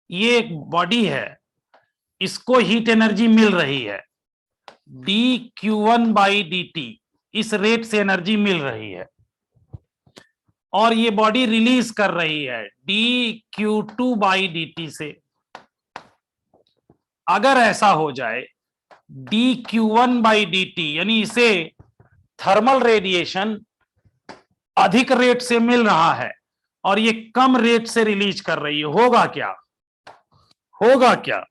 S1: ये एक बॉडी है, इसको हीट एनर्जी मिल रही है dQ1/dt, इस रेट से एनर्जी मिल रही है, और ये बॉडी रिलीज कर रही है dQ2/dt से। अगर ऐसा हो जाए dQ1/dt, यानी इसे थर्मल रेडिएशन अधिक रेट से मिल रहा है और ये कम रेट से रिलीज कर रही है, होगा क्या? होगा क्या?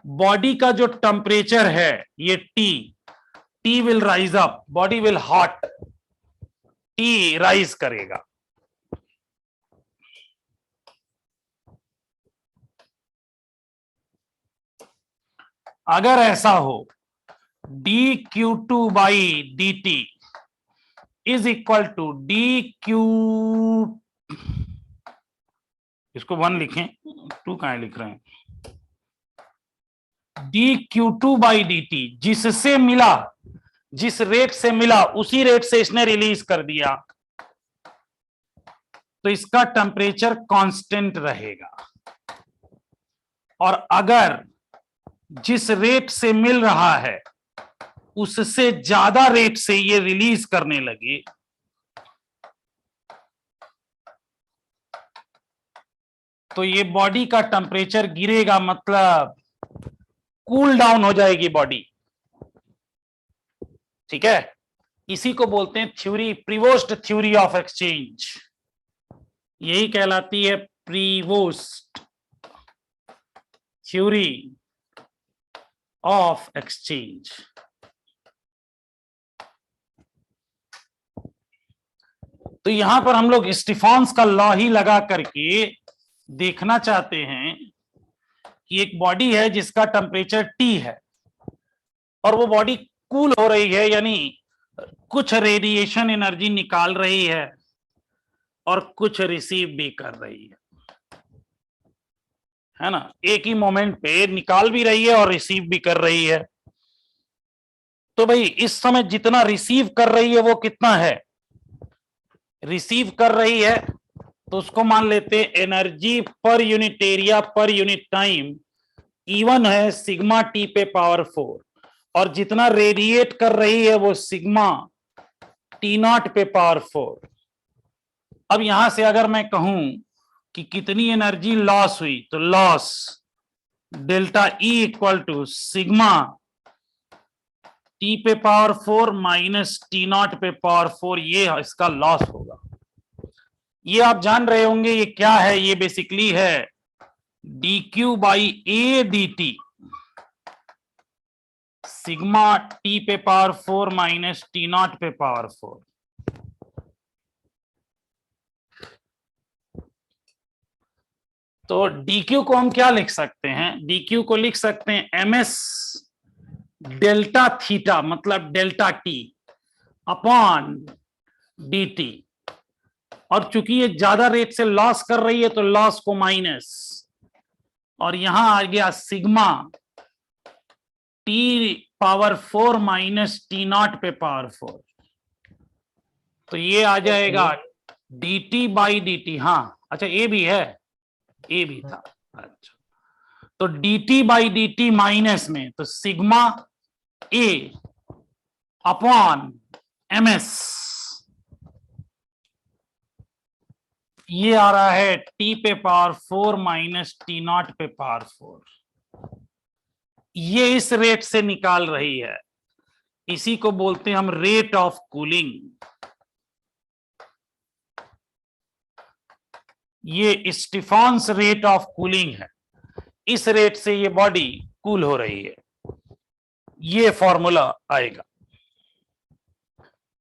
S1: बॉडी का जो टेम्परेचर है ये T will rise up, body will hot, T rise करेगा। अगर ऐसा हो dQ2/dt is equal to dQ, इसको 1 लिखें, 2 कहां लिख रहे हैं, dQ2/dt, जिससे मिला, जिस रेट से मिला उसी रेट से इसने रिलीज कर दिया, तो इसका टेम्परेचर कांस्टेंट रहेगा। और अगर जिस रेट से मिल रहा है उससे ज्यादा रेट से ये रिलीज करने लगे, तो ये बॉडी का टेम्परेचर गिरेगा, मतलब कूल डाउन हो जाएगी बॉडी। ठीक है, इसी को बोलते हैं theory, Prevost theory of exchange, यही कहलाती है प्रीवोस्ट थ्योरी ऑफ एक्सचेंज। तो यहां पर हम लोग स्टीफान्स का लॉ ही लगा करके देखना चाहते हैं कि एक बॉडी है जिसका टेम्परेचर T है और वो बॉडी कूल हो रही है, यानी कुछ रेडिएशन एनर्जी निकाल रही है और कुछ रिसीव भी कर रही है ना, एक ही मोमेंट पे निकाल भी रही है और रिसीव भी कर रही है। तो भाई इस समय जितना रिसीव कर रही है वो कितना है, रिसीव कर रही है तो उसको मान लेते हैं एनर्जी पर unit area per unit time even है सिग्मा T पे पावर 4, और जितना रेडिएट कर रही है वो सिग्मा T0 पे पावर 4। अब यहां से अगर मैं कहूं कि कितनी एनर्जी लॉस हुई, तो loss delta E equal to sigma T पे पावर 4 माइनस T0 पे पावर 4, ये इसका लॉस होगा। ये आप जान रहे होंगे ये क्या है, ये बेसिकली है dq by a dt, sigma T पे पावर 4 माइनस T0 पे पावर 4। तो dq को हम क्या लिख सकते हैं, dq को लिख सकते हैं ms डेल्टा थीटा, मतलब डेल्टा t अपॉन dt, और चूंकि ये ज्यादा रेट से लॉस कर रही है तो लॉस को माइनस, और यहां आ गया sigma T power 4 minus T0 पे पावर 4, तो ये आ जाएगा dt बाई dt। हाँ अच्छा, ए भी है, ए भी था, अच्छा तो dt बाई dt माइनस में तो सिग्मा a अपॉन ms, ये आ रहा है T पे पावर 4 माइनस T0 पे पावर 4, ये इस रेट से निकाल रही है, इसी को बोलते हैं हम रेट ऑफ कूलिंग। ये स्टीफान्स रेट ऑफ कूलिंग है, इस रेट से ये बॉडी कूल हो रही है, ये फॉर्मूला आएगा,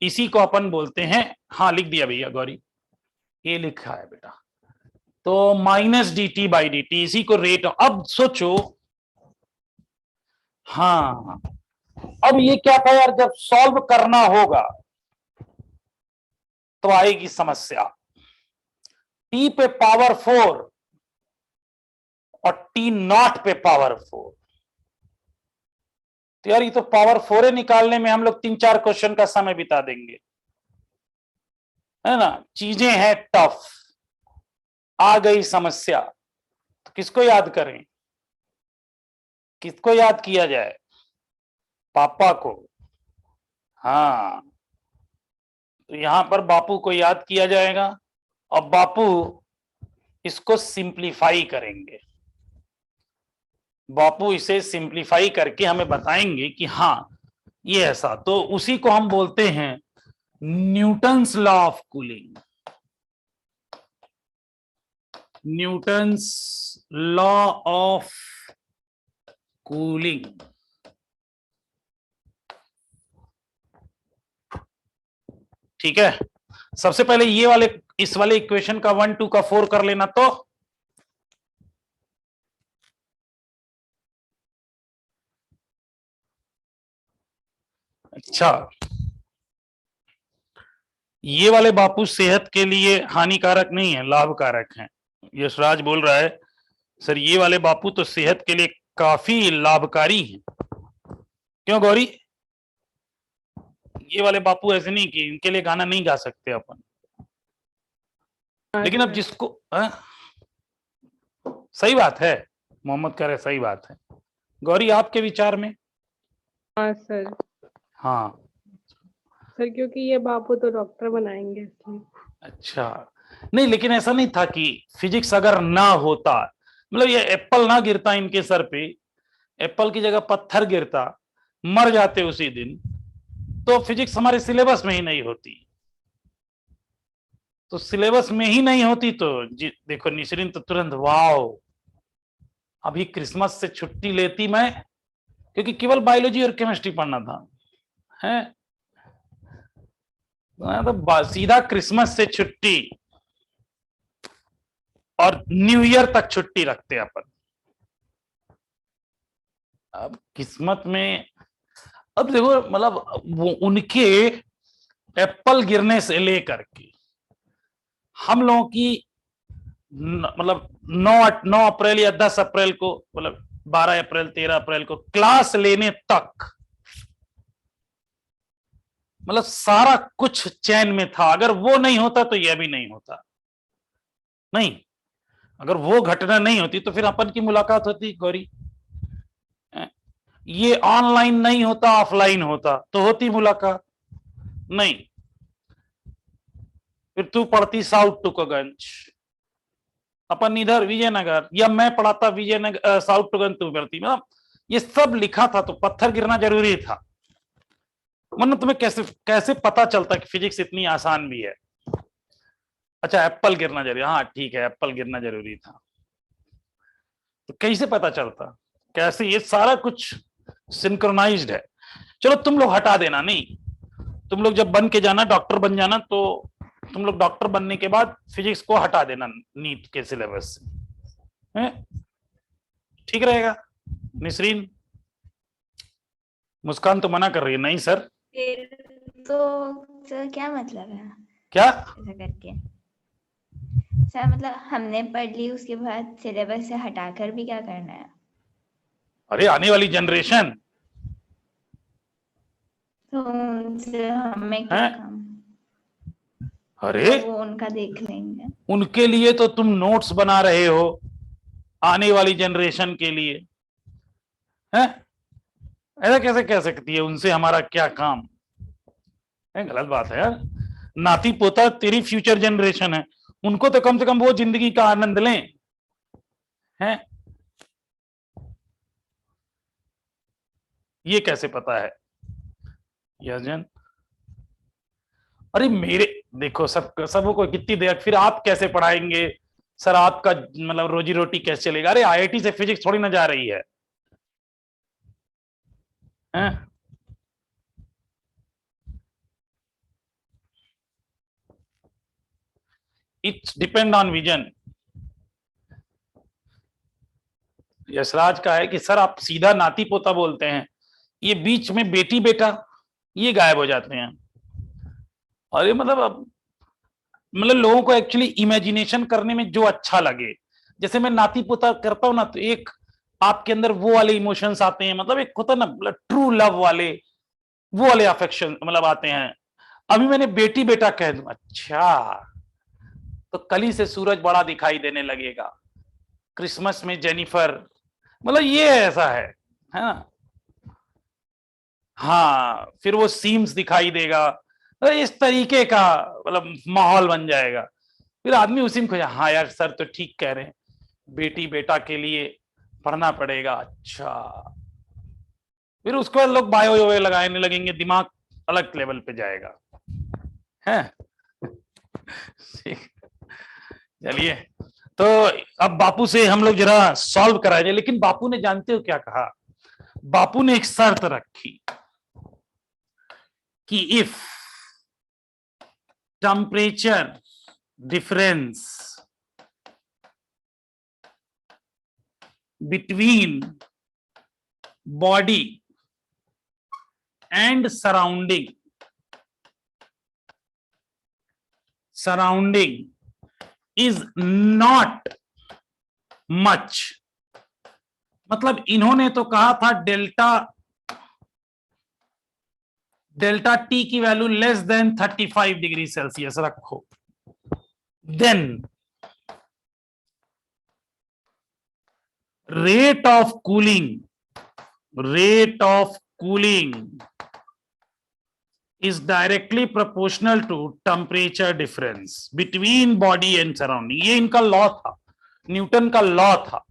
S1: इसी को अपन बोलते हैं, हाँ लिख दिया भैया गौरी, ये लिखा है बेटा, तो माइनस dt बाई dt, इसी को रेट। अब सोचो, हाँ अब ये क्या था यार, जब सॉल्व करना होगा तो आएगी समस्या, T पे पावर 4 और T0 पे पावर 4, तो यार ये तो पावर 4 निकालने में हम लोग 3-4 क्वेश्चन का समय बिता देंगे, है ना, चीजें हैं टफ। आ गई समस्या तो किसको याद करें, किसको याद किया जाए, पापा को, हाँ तो यहां पर बापू को याद किया जाएगा, और बापू इसको सिंप्लीफाई करेंगे, बापू इसे सिंप्लीफाई करके हमें बताएंगे कि हाँ ये ऐसा, तो उसी को हम बोलते हैं Newton's law of cooling, Newton's law of cooling. ठीक है, सबसे पहले ये वाले, इस वाले इक्वेशन का 1 2 का 4 कर लेना, तो अच्छा ये वाले बापू सेहत के लिए हानिकारक नहीं है, लाभकारक हैं। यशराज बोल रहा है सर ये वाले बापू तो सेहत के लिए काफी लाभकारी हैं, क्यों गौरी, ये वाले बापू ऐसे नहीं कि इनके लिए गाना नहीं गा सकते अपन, लेकिन अब जिसको सही बात है, मोहम्मद कह रहे सही बात है, गौरी आपके विचार में।
S4: हाँ सर,
S1: हाँ
S4: सर क्योंकि ये बापू तो डॉक्टर बनाएंगे इसलिए।
S1: अच्छा, नहीं, लेकिन ऐसा नहीं था कि फिजिक्स अगर ना होता, मतलब ये एप्पल ना गिरता इनके सर पे, एप्पल की जगह पत्थर गिरता, मर जाते उसी दिन, तो फिजिक्स हमारे सिलेबस में ही नहीं होती। तो सिलेबस में ही नहीं होती तो देखो निसरीन तो तुरंत वाओ, अभी क्रिसमस से छुट्टी लेती मैं, क्योंकि केवल बायोलॉजी और केमिस्ट्री पढ़ना था है, तो सीधा क्रिसमस से छुट्टी और न्यू ईयर तक छुट्टी रखते अपन। अब किस्मत में, अब देखो मतलब वो उनके एप्पल गिरने से लेकर के हम लोगों की मतलब 9 अप्रैल या 10 अप्रैल को, मतलब 12 अप्रैल 13 अप्रैल को क्लास लेने तक, मतलब सारा कुछ चैन में था। अगर वो नहीं होता तो यह भी नहीं होता। नहीं, अगर वो घटना नहीं होती तो फिर अपन की मुलाकात होती गौरी, ये ऑनलाइन नहीं होता, ऑफलाइन होता तो होती मुलाकात नहीं। फिर तू पढ़ती साउथ टुकगंज, अपन इधर विजयनगर, या मैं पढ़ाता विजयनगर साउथ टुकगंज, तू पढ़ती, मतलब ये सब लिखा था तो पत्थर गिरना जरूरी था, वरना तुम्हें कैसे कैसे पता चलता कि फिजिक्स इतनी आसान भी है। अच्छा एप्पल गिरना जरूरी, हाँ ठीक है एप्पल गिरना जरूरी था, तो कैसे पता चलता, कैसे, ये सारा कुछ सिंक्रोनाइज्ड है। चलो तुम लोग हटा देना, नहीं तुम लोग जब बन के जाना, डॉक्टर बन जाना, तो तुम लोग डॉक्टर बनने के बाद फिजिक्स को हटा देना नीट के सिलेबस से, ठीक रहेगा। निसरीन, मुस्कान तो मना कर रही है, नहीं सर।
S5: फिर तो सर क्या मतलब है
S1: क्या
S5: ऐसा करके? सर मतलब हमने पढ़ ली, उसके बाद सिलेबस से हटाकर भी क्या करना है?
S1: अरे आने वाली जनरेशन,
S5: तो उनसे हमें क्या
S1: हैं?
S5: काम?
S1: अरे
S5: वो उनका देख लेंगे।
S1: उनके लिए तो तुम नोट्स बना रहे हो, आने वाली जनरेशन के लिए, हैं? ऐसा कैसे कह सकती है, उनसे हमारा क्या काम है? गलत बात है यार। नाती पोता तेरी फ्यूचर जनरेशन है, उनको तो कम से कम वो जिंदगी का आनंद लें, हैं? ये कैसे पता है यजन? अरे मेरे देखो, सबको कितनी देर, फिर आप कैसे पढ़ाएंगे सर, आपका मतलब रोजी रोटी कैसे चलेगा? अरे आईआईटी से फिजिक्स थोड़ी ना जा रही है, हैं? It's depend on vision. Yashraj का है कि सर आप सीधा नाती पोता बोलते हैं, ये बीच में बेटी बेटा ये गायब हो जाते हैं। और ये मतलब लोगों को एक्चुअली इमेजिनेशन करने में जो अच्छा लगे, जैसे मैं नाती पोता करता हूं ना, तो एक आपके अंदर वो वाले इमोशंस आते हैं, मतलब एक होता ना ट्रू लव वाले, वो वाले अफेक्शन मतलब आते हैं। अभी मैंने बेटी बेटा कह दूं, अच्छा तो कली से सूरज बड़ा दिखाई देने लगेगा, क्रिसमस में जेनिफर, मतलब ये ऐसा है ना? हाँ फिर वो सीम्स दिखाई देगा, तो इस तरीके का मतलब माहौल बन जाएगा। फिर आदमी उसी में खोजा, हाँ यार सर तो ठीक कह रहे हैं, बेटी बेटा के लिए पढ़ना पड़ेगा। अच्छा फिर उसके बाद लोग बायो यो लगाने लगेंगे, दिमाग अलग लेवल पे जाएगा, है? चलिए, तो अब बापू से हम लोग जरा सॉल्व कराएंगे, लेकिन बापू ने जानते हो क्या कहा? बापू ने एक शर्त रखी कि if temperature difference between body and surrounding is not much, मतलब इन्होंने तो कहा था डेल्टा टी की value less than 35 degree Celsius रखो, then rate of cooling is directly proportional to temperature difference between body and surrounding. ये इनका law था, न्यूटन का लॉ था,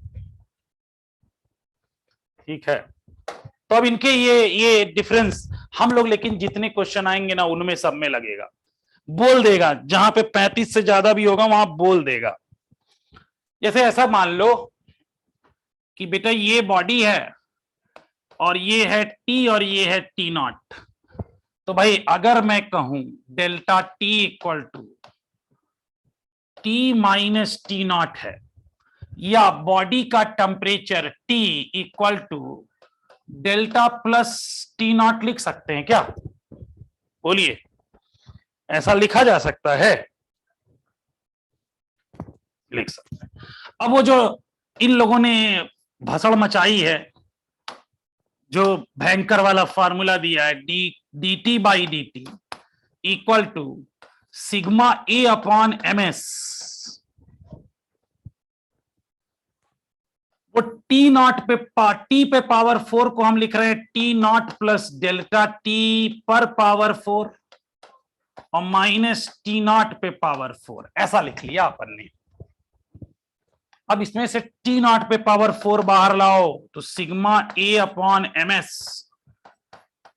S1: ठीक है। तो अब इनके ये डिफरेंस हम लोग, लेकिन जितने क्वेश्चन आएंगे ना उनमें सब में लगेगा, बोल देगा, जहां पे 35 से ज्यादा भी होगा वहां बोल देगा। जैसे ऐसा मान लो कि बेटा ये बॉडी है और ये है टी और ये है टी नॉट, तो भाई अगर मैं कहूं delta T equal to T minus T not है, या बॉडी का temperature T equal to delta plus T not लिख सकते हैं क्या? बोलिए, ऐसा लिखा जा सकता है? लिख सकते हैं। अब वो जो इन लोगों ने भसड़ मचाई है, जो भयंकर वाला फॉर्मूला दिया है, D T by D T equal to sigma A upon M S, वो टी नॉट पे टी पे पावर 4 को हम लिख रहे हैं T not plus delta T पर पावर 4 और माइनस टी नॉट पे पावर 4, ऐसा लिख लिया अपन ने। अब इसमें से टी नॉट पे पावर 4 बाहर लाओ तो sigma A upon M S,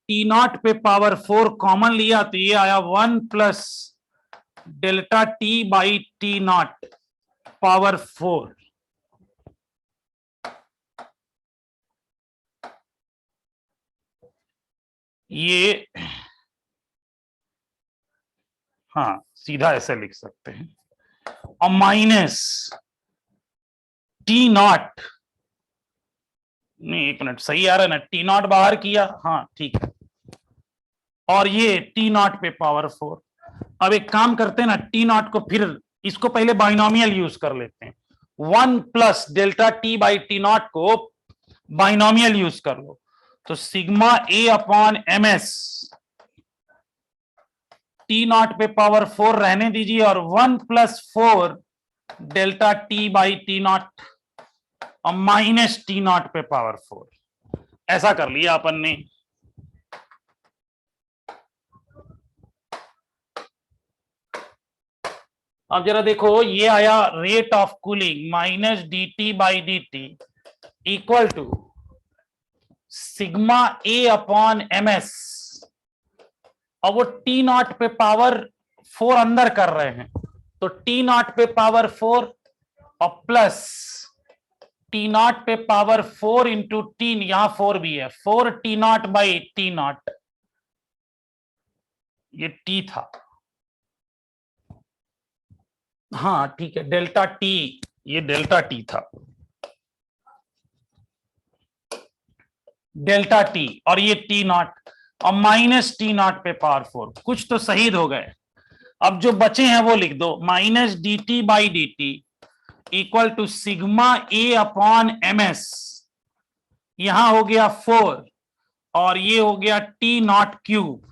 S1: T not पे पावर 4 कॉमन लिया तो ये आया 1 plus delta T by T not power 4। ये हाँ सीधा ऐसे लिख सकते हैं, और माइनस टी नॉट, नहीं एक मिनट सही आ रहा है ना, टी नॉट बाहर किया, हाँ ठीक है, और ये टी नॉट पे पावर 4। अब एक काम करते हैं ना, टी नॉट को फिर इसको पहले बाइनोमियल यूज कर लेते हैं, 1 plus delta T by T not को बाइनोमियल यूज कर लो, तो sigma A upon M S, T not पे पावर 4 रहने दीजिए, और 1 plus 4 delta T by T not और माइनस टी नॉट पे पावर 4, ऐसा कर लिया अपन ने। अब जरा देखो, ये आया rate of cooling minus D T by D T equal to sigma A upon M S, और वो टी नॉट पे पावर 4 अंदर कर रहे हैं, तो टी नॉट पे पावर 4 और प्लस टी नॉट पे पावर 4 इंटू टी, यहां 4 भी है, 4 T not by T not, ये टी था, हाँ ठीक है, डेल्टा टी, ये डेल्टा टी था, डेल्टा टी, और ये टी नॉट और माइनस टी नॉट पे पावर 4, कुछ तो शहीद हो गए। अब जो बचे हैं वो लिख दो, minus D T by D T equal to sigma A upon M S, यहां हो गया 4 और ये हो गया टी नॉट क्यूब,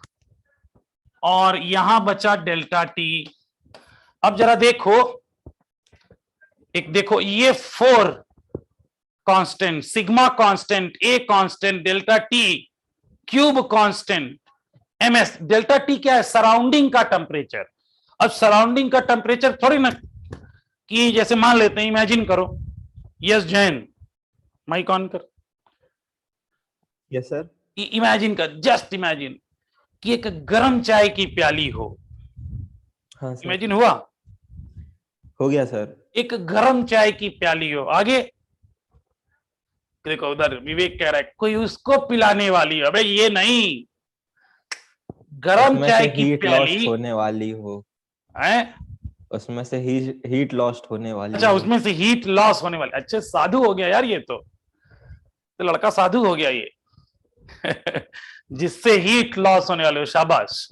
S1: और यहां बचा डेल्टा टी। अब जरा देखो, एक देखो, ये 4 constant, sigma constant, A constant, delta T cube constant, M S, delta T क्या है? सराउंडिंग का टेम्परेचर। अब सराउंडिंग का टेम्परेचर थोड़ी ना कि जैसे मान लेते हैं, इमेजिन करो, यस जैन माइक ऑन कर,
S6: यस सर,
S1: इमेजिन कर, जस्ट इमेजिन कि एक गर्म चाय की प्याली हो,
S6: हाँ सर,
S1: इमेजिन हुआ,
S6: हो गया सर,
S1: एक गर्म चाय की प्याली हो, आगे देखो उधर विवेक कह रहा है कोई उसको पिलाने वाली हो, अबे ये नहीं, गर्म
S6: उसमें
S1: चाय
S6: से
S1: की
S6: हीट
S1: प्याली
S6: लॉस्ट होने वाली हो,
S1: है,
S6: उसमें से हीट लॉस्ट होने वाली
S1: अच्छा
S6: हो।
S1: उसमें से हीट लॉस होने वाली, अच्छा साधु हो गया यार, ये तो लड़का साधु हो गया ये जिससे हीट लॉस होने वाले हो, शाबाश।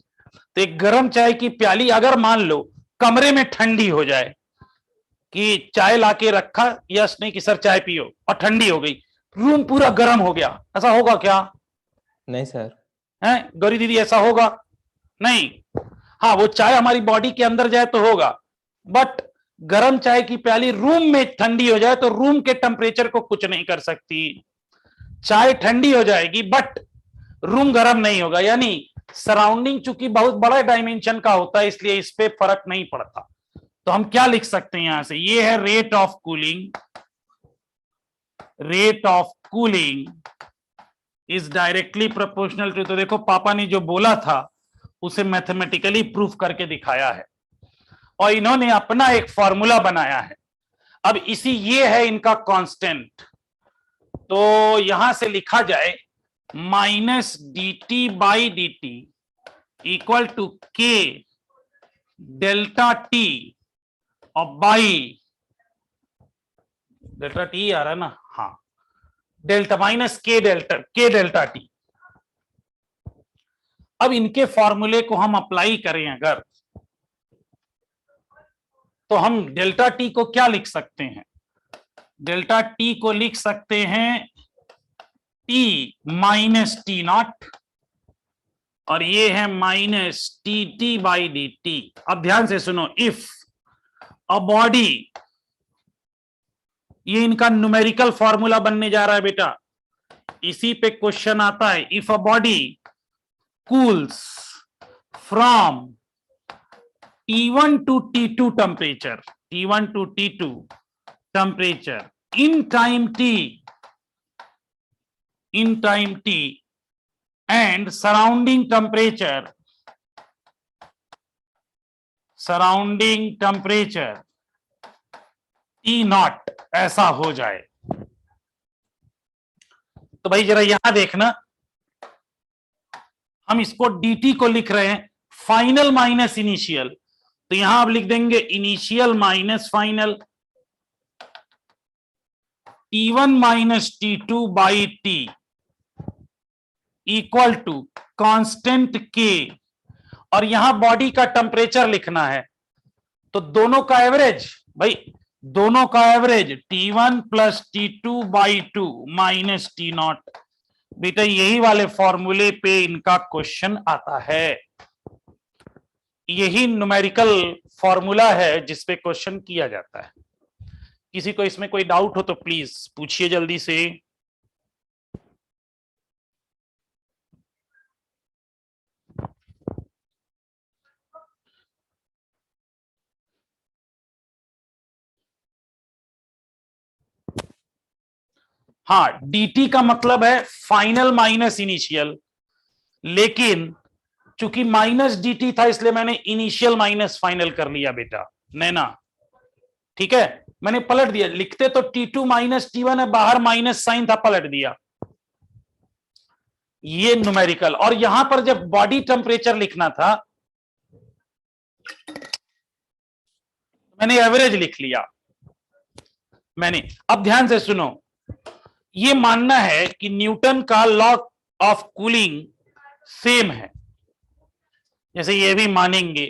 S1: तो एक गर्म चाय की प्याली अगर मान लो कमरे में ठंडी हो जाए, कि चाय लाके रखा, यस नहीं कि सर चाय पियो, और ठंडी हो गई, रूम पूरा गर्म हो गया, ऐसा होगा क्या?
S6: नहीं सर,
S1: है गौरी दीदी, ऐसा होगा नहीं? हाँ, वो चाय हमारी बॉडी के अंदर जाए तो होगा, बट गर्म चाय की प्याली रूम में ठंडी हो जाए तो रूम के टेम्परेचर को कुछ नहीं कर सकती। चाय ठंडी हो जाएगी बट रूम गर्म नहीं होगा, यानी सराउंडिंग चूंकि बहुत बड़ा डायमेंशन का होता है इसलिए इस पे फर्क नहीं पड़ता। तो हम क्या लिख सकते हैं यहां से, ये है rate of cooling, rate of cooling is directly proportional to, तो देखो पापा ने जो बोला था उसे मैथमेटिकली प्रूफ करके दिखाया है और इन्होंने अपना एक फॉर्मूला बनाया है। अब इसी ये है इनका कांस्टेंट, तो यहां से लिखा जाए minus dt by dt equal to k delta t और बाई डेल्टा टी आ रहा है ना, हाँ delta minus k delta t। अब इनके फॉर्मूले को हम अप्लाई करें अगर, तो हम डेल्टा टी को क्या लिख सकते हैं, डेल्टा टी को लिख सकते हैं टी माइनस टी नॉट और ये है minus T T by D T. अब ध्यान से सुनो, इफ अ बॉडी, ये इनका न्यूमेरिकल फॉर्मूला बनने जा रहा है बेटा, इसी पे क्वेश्चन आता है। If a body cools from T1 to T2 temperature, T1 to T2 temperature in time t, and surrounding temperature T naught ऐसा हो जाए। तो भाई जरा यहां देखना, हम इसको dt को लिख रहे हैं फाइनल माइनस इनिशियल, तो यहां आप लिख देंगे initial minus final, T1 minus T2 by T equal to constant K, और यहां बॉडी का टेम्परेचर लिखना है, तो दोनों का एवरेज, भाई दोनों का average T1 plus T2 by 2 minus T not. बेटा यही वाले फॉर्मूले पे इनका क्वेश्चन आता है, यही न्यूमेरिकल फॉर्मूला है जिस पे क्वेश्चन किया जाता है। किसी को इसमें कोई डाउट हो तो प्लीज पूछिए जल्दी से। हाँ, dt का मतलब है फाइनल माइनस इनिशियल, लेकिन चूंकि माइनस dt था इसलिए मैंने इनिशियल माइनस फाइनल कर लिया बेटा, नैना ठीक है, मैंने पलट दिया, लिखते तो T2 माइनस T1 है, बाहर माइनस साइन था, पलट दिया, ये न्यूमेरिकल। और यहां पर जब बॉडी टेम्परेचर लिखना था मैंने एवरेज लिख लिया मैंने। अब ध्यान से सुनो, ये मानना है कि न्यूटन का लॉ ऑफ कूलिंग सेम है, जैसे ये भी मानेंगे,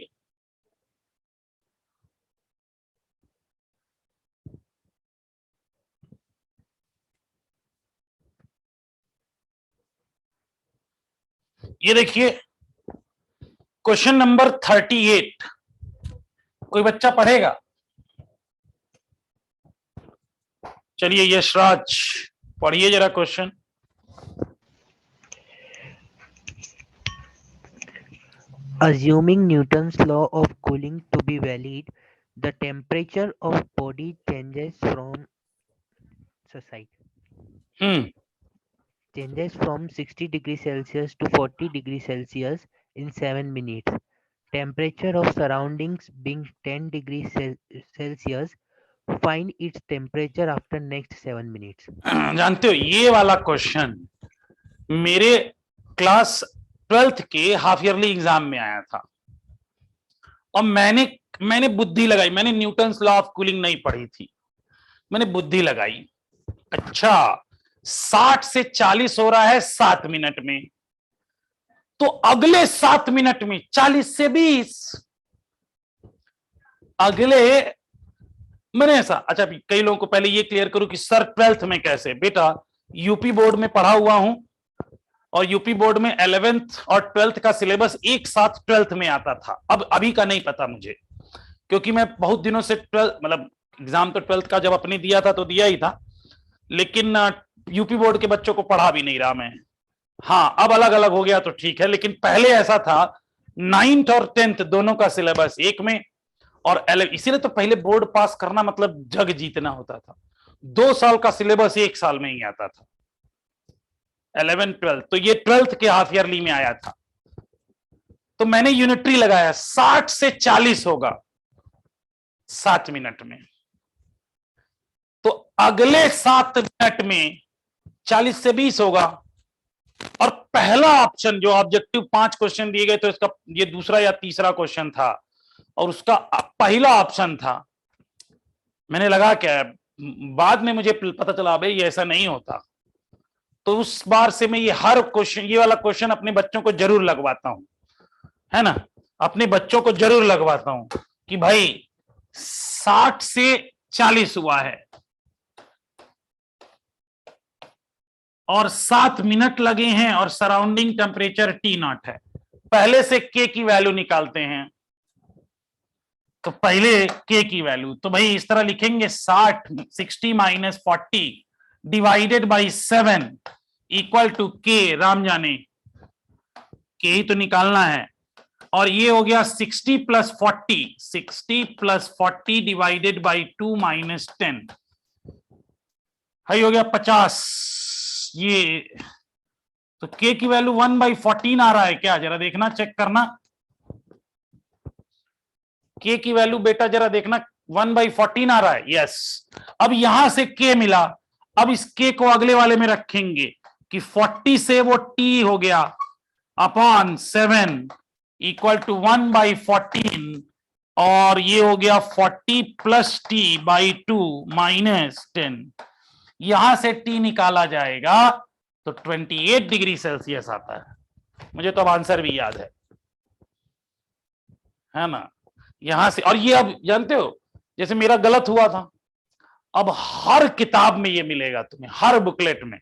S1: ये देखिए क्वेश्चन नंबर 38, कोई बच्चा पढ़ेगा? चलिए यशराज पढ़िए जरा question.
S7: Assuming Newton's law of cooling to be valid, the temperature of body changes from 60 degrees Celsius to 40 degrees Celsius in 7 minutes. Temperature of surroundings being 10 degrees Celsius, find its temperature after next 7 minutes.
S1: जानते हो ये वाला question मेरे class 12th के half yearly exam में आया था और मैंने बुद्धि लगाई, मैंने न्यूटन्स लॉ ऑफ कूलिंग नहीं पढ़ी थी, मैंने बुद्धि लगाई, अच्छा 60 से 40 हो रहा है 7 मिनट में, तो अगले 7 मिनट में 40 से 20, अगले मैंने ऐसा, अच्छा कई लोगों को पहले ये क्लियर करूं कि सर 12th में कैसे, बेटा यूपी बोर्ड में पढ़ा हुआ हूं और यूपी बोर्ड में 11th और 12th का सिलेबस एक साथ 12th में आता था। अब अभी का नहीं पता मुझे, क्योंकि मैं बहुत दिनों से 12th मतलब एग्जाम तो 12th का जब अपने दिया था तो दिया ही था, लेकिन यूपी बोर्ड के बच्चों को पढ़ा भी नहीं रहा मैं, हाँ अब अलग अलग हो गया तो ठीक है, लेकिन पहले ऐसा था 9th और 10th दोनों का सिलेबस एक में, और इसीलिए तो पहले बोर्ड पास करना मतलब जग जीतना होता था। 2 साल का सिलेबस 1 साल में ही आता था, 11 12। तो ये 12th के हाफ ईयरली में आया था। तो मैंने यूनिटरी लगाया 60 से 40 होगा 7 मिनट में, तो अगले 7 मिनट में 40 से 20 होगा। और पहला ऑप्शन जो ऑब्जेक्टिव 5 क्वेश्चन दिए गए, तो इसका ये दूसरा या तीसरा क्वेश्चन था, और उसका पहला ऑप्शन था। मैंने लगा क्या, बाद में मुझे पता चला भाई ये ऐसा नहीं होता। तो उस बार से मैं ये हर क्वेश्चन, ये वाला क्वेश्चन अपने बच्चों को जरूर लगवाता हूं, है ना, अपने बच्चों को जरूर लगवाता हूं कि भाई 60 से 40 हुआ है और 7 मिनट लगे हैं और सराउंडिंग टेम्परेचर T0 है। पहले से K की वैल्यू निकालते हैं। तो पहले K की वैल्यू, तो भाई इस तरह लिखेंगे 60 minus 40 divided by 7 equal to K, Ram जाने K ही तो निकालना है। और ये हो गया 60 plus 40 divided by 2 minus 10, high हो गया 50। ये तो K की वैल्यू 1/14 आ रहा है क्या, जरा देखना, चेक करना। K की वैल्यू बेटा जरा देखना 1/14 आ रहा है, यस। अब यहां से K मिला, अब इस K को अगले वाले में रखेंगे कि 40 से वो T हो गया अपॉन 7 इक्वल टू 1/14, और ये हो गया 40 प्लस T बाई 2 माइनस 10। यहां से T निकाला जाएगा तो 28 डिग्री सेल्सियस आता है। मुझे तो अब आंसर भी याद है ना, यहां से। और ये अब जानते हो, जैसे मेरा गलत हुआ था, अब हर किताब में ये मिलेगा तुम्हें, हर बुकलेट में,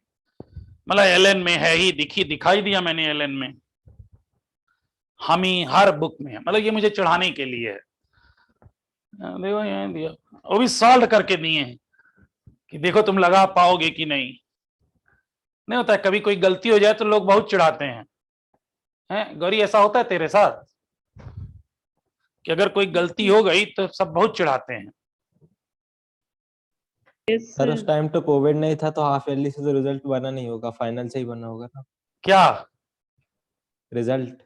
S1: मतलब एलएन में है ही, दिखाई दिया मैंने एलएन में, हम ही हर बुक में है, मतलब ये मुझे चढ़ाने के लिए है। देखो यहाँ दिया, वो भी सॉल्व करके दिए हैं कि देखो तुम लगा पाओगे कि नहीं। नहीं होता है, कभी कोई गलती हो जाए तो लोग बहुत चिढ़ाते हैं गौरी, ऐसा होता है तेरे साथ कि अगर कोई गलती हो गई तो सब बहुत चिढ़ाते हैं?
S6: सर उस टाइम तो कोविड नहीं था, तो हाफ ईयरली से तो रिजल्ट बना नहीं होगा, फाइनल से ही बना होगा ना
S1: क्या
S6: रिजल्ट।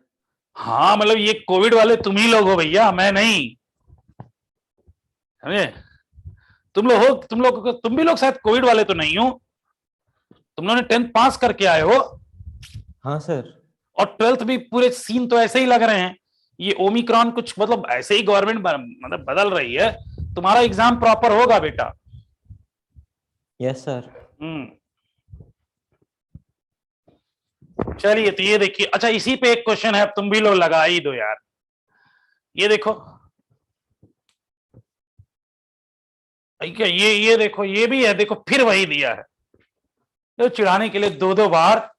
S1: हाँ मतलब ये कोविड वाले तुम ही लोग हो भैया, मैं नहीं। समझे, तुम लोग हो, तुम भी लोग शायद कोविड वाले तो नहीं हो, तुम लोगों ने 10th पास करके आए हो।
S6: हाँ सर।
S1: और 12th भी पूरे सीन तो ऐसे ही लग रहे हैं। ये ओमिक्रॉन कुछ मतलब ऐसे ही गवर्नमेंट मतलब बदल रही है। तुम्हारा एग्जाम प्रॉपर होगा बेटा।
S6: Yes sir.
S1: चलिए, तो ये देखिए, अच्छा इसी पे एक क्वेश्चन है, अब तुम भी लोग लगा ही दो यार। ये देखो, क्या ये देखो, ये भी है, देखो फिर वही दिया है, तो चिढ़ाने के लिए 2-2 बार।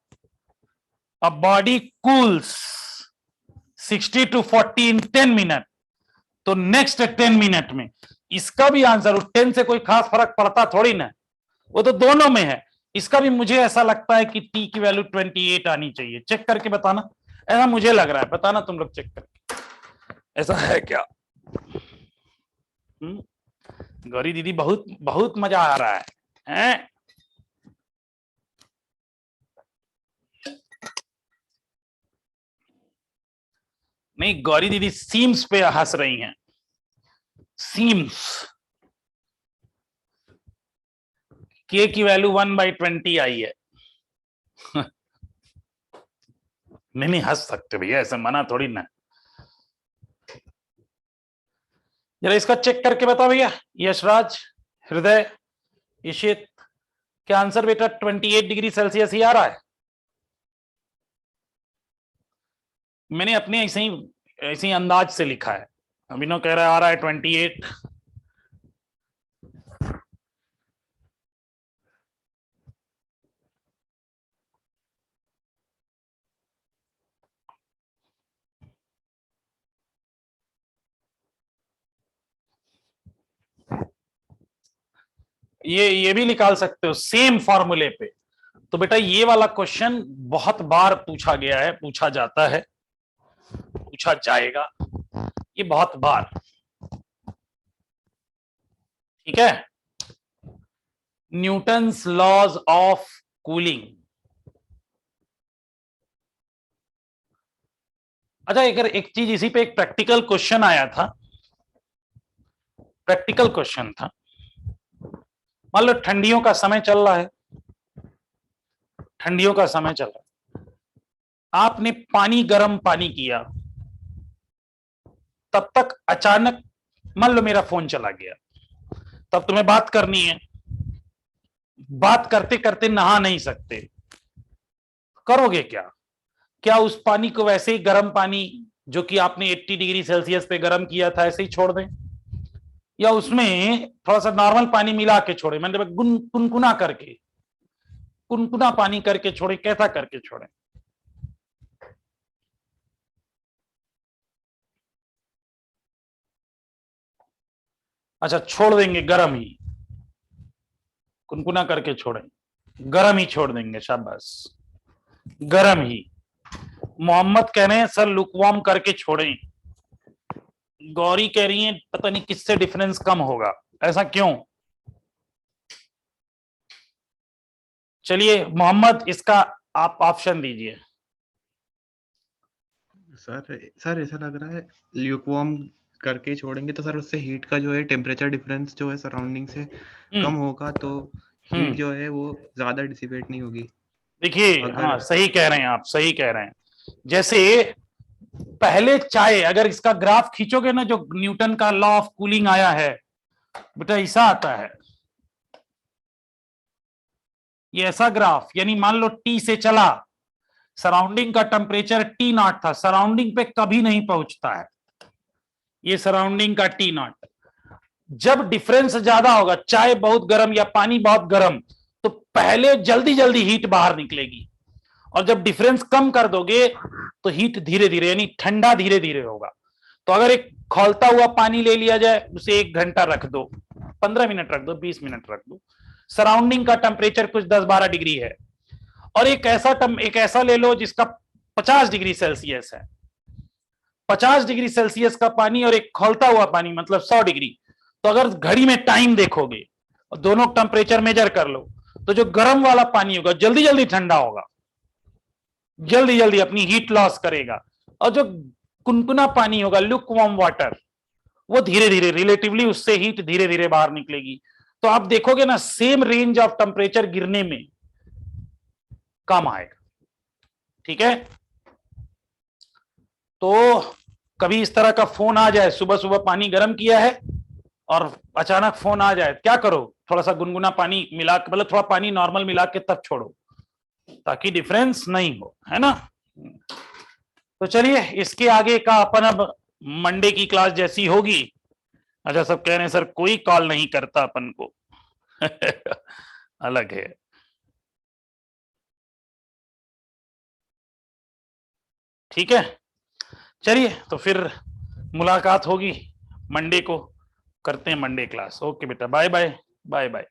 S1: A body cools 60 to 40 in 10 minute, तो नेक्स्ट 10 मिनट में इसका भी आंसर, 10 से कोई खास फर्क पड़ता थोड़ी ना, वो तो दोनों में है। इसका भी मुझे ऐसा लगता है कि T की वैल्यू 28 आनी चाहिए। चेक करके बताना, ऐसा मुझे लग रहा है, बताना तुम लोग चेक करके, ऐसा है क्या? गौरी दीदी बहुत बहुत मजा आ रहा है? नहीं, गौरी दीदी सीम्स पे हंस रही हैं, सीम्स। K की वैल्यू 1/20 आई है। नहीं हंस सकते भैया, ऐसे मना थोड़ी ना। जरा इसका चेक करके बता भैया, यशराज, हृदय, इशित, क्या आंसर बेटा 28 डिग्री सेल्सियस ही आ रहा है? मैंने अपने ऐसे ही अंदाज से लिखा है। अभिनव कह रहा है आ रहा है 28। ये भी निकाल सकते हो सेम फॉर्मूले पे, तो बेटा ये वाला क्वेश्चन बहुत बार पूछा गया है, पूछा जाता है, पूछा जाएगा, ये बहुत बार। ठीक है, न्यूटन्स लॉज ऑफ कूलिंग। अच्छा, अगर एक चीज इसी पे एक प्रैक्टिकल क्वेश्चन आया था, प्रैक्टिकल क्वेश्चन था, मान लो ठंडियों का समय चल रहा है, ठंडियों का समय चल रहा है, आपने पानी गर्म पानी किया, तब तक अचानक मान लो मेरा फोन चला गया, तब तुम्हें बात करनी है, बात करते करते नहा नहीं सकते, करोगे क्या? क्या उस पानी को वैसे ही गर्म पानी जो कि आपने 80 डिग्री सेल्सियस पे गर्म किया था ऐसे ही छोड़ दें, या उसमें थोड़ा सा नॉर्मल पानी मिला के छोड़े, मतलब कुनकुना करके, कुनकुना पानी करके छोड़े, कैसा करके छोड़े? अच्छा, छोड़ देंगे गरम ही, कुनकुना करके छोड़ें, गरम ही छोड़ देंगे, शाबाश, गरम ही। मोहम्मद कह रहे हैं सर लुकवार्म करके छोड़ें, गौरी कह रही है पता नहीं किससे डिफरेंस कम होगा, ऐसा क्यों? चलिए मोहम्मद, इसका आप ऑप्शन दीजिए।
S3: सर ऐसा लग रहा है ल्यूकवार्म करके छोड़ेंगे तो सर उससे हीट का जो है टेम्परेचर डिफरेंस जो है सराउंडिंग से कम होगा, तो हीट जो है वो ज्यादा डिसिपेट नहीं होगी।
S1: देखिए, हाँ सही कह रहे हैं आप, सही कह रहे हैं। जैसे पहले चाय, अगर इसका ग्राफ खींचोगे ना, जो न्यूटन का लॉ ऑफ कूलिंग आया है बेटा, ऐसा आता है, ये ऐसा ग्राफ, यानी मान लो टी से चला, सराउंडिंग का टेम्परेचर टी नॉट था, सराउंडिंग पे कभी नहीं पहुंचता है, ये सराउंडिंग का टी नॉट। जब डिफरेंस ज्यादा होगा, चाय बहुत गर्म या पानी बहुत गर्म, तो पहले जल्दी जल्दी हीट बाहर निकलेगी, और जब डिफरेंस कम कर दोगे तो हीट धीरे धीरे, यानी ठंडा धीरे धीरे होगा। तो अगर एक खौलता हुआ पानी ले लिया जाए, उसे 1 घंटा रख दो, 15 मिनट रख दो, 20 मिनट रख दो, सराउंडिंग का टेम्परेचर कुछ 10-12 डिग्री है, और एक ऐसा ले लो जिसका 50 डिग्री सेल्सियस है, 50 डिग्री सेल्सियस का पानी और एक खौलता हुआ पानी, मतलब 100 डिग्री। तो अगर घड़ी में टाइम देखोगे और दोनों टेम्परेचर मेजर कर लो, तो जो गर्म वाला पानी होगा जल्दी जल्दी ठंडा होगा, जल्दी जल्दी अपनी हीट लॉस करेगा, और जो कुनकुना पानी होगा, लुकवार्म वाटर, वो धीरे धीरे, रिलेटिवली उससे हीट धीरे धीरे बाहर निकलेगी। तो आप देखोगे ना, सेम रेंज ऑफ टेम्परेचर गिरने में कम आएगा। ठीक है, तो कभी इस तरह का फोन आ जाए, सुबह सुबह पानी गर्म किया है और अचानक फोन आ जाए, क्या करो? थोड़ा सा गुनगुना पानी मिला, मतलब थोड़ा पानी नॉर्मल मिला के तब छोड़ो, ताकि डिफरेंस नहीं हो, है ना। तो चलिए, इसके आगे का अपन अब मंडे की क्लास जैसी होगी। अच्छा, सब कह रहे हैं सर कोई कॉल नहीं करता अपन को अलग है। ठीक है, चलिए तो फिर मुलाकात होगी मंडे को, करते हैं मंडे क्लास। ओके बेटा, बाय बाय, बाय बाय।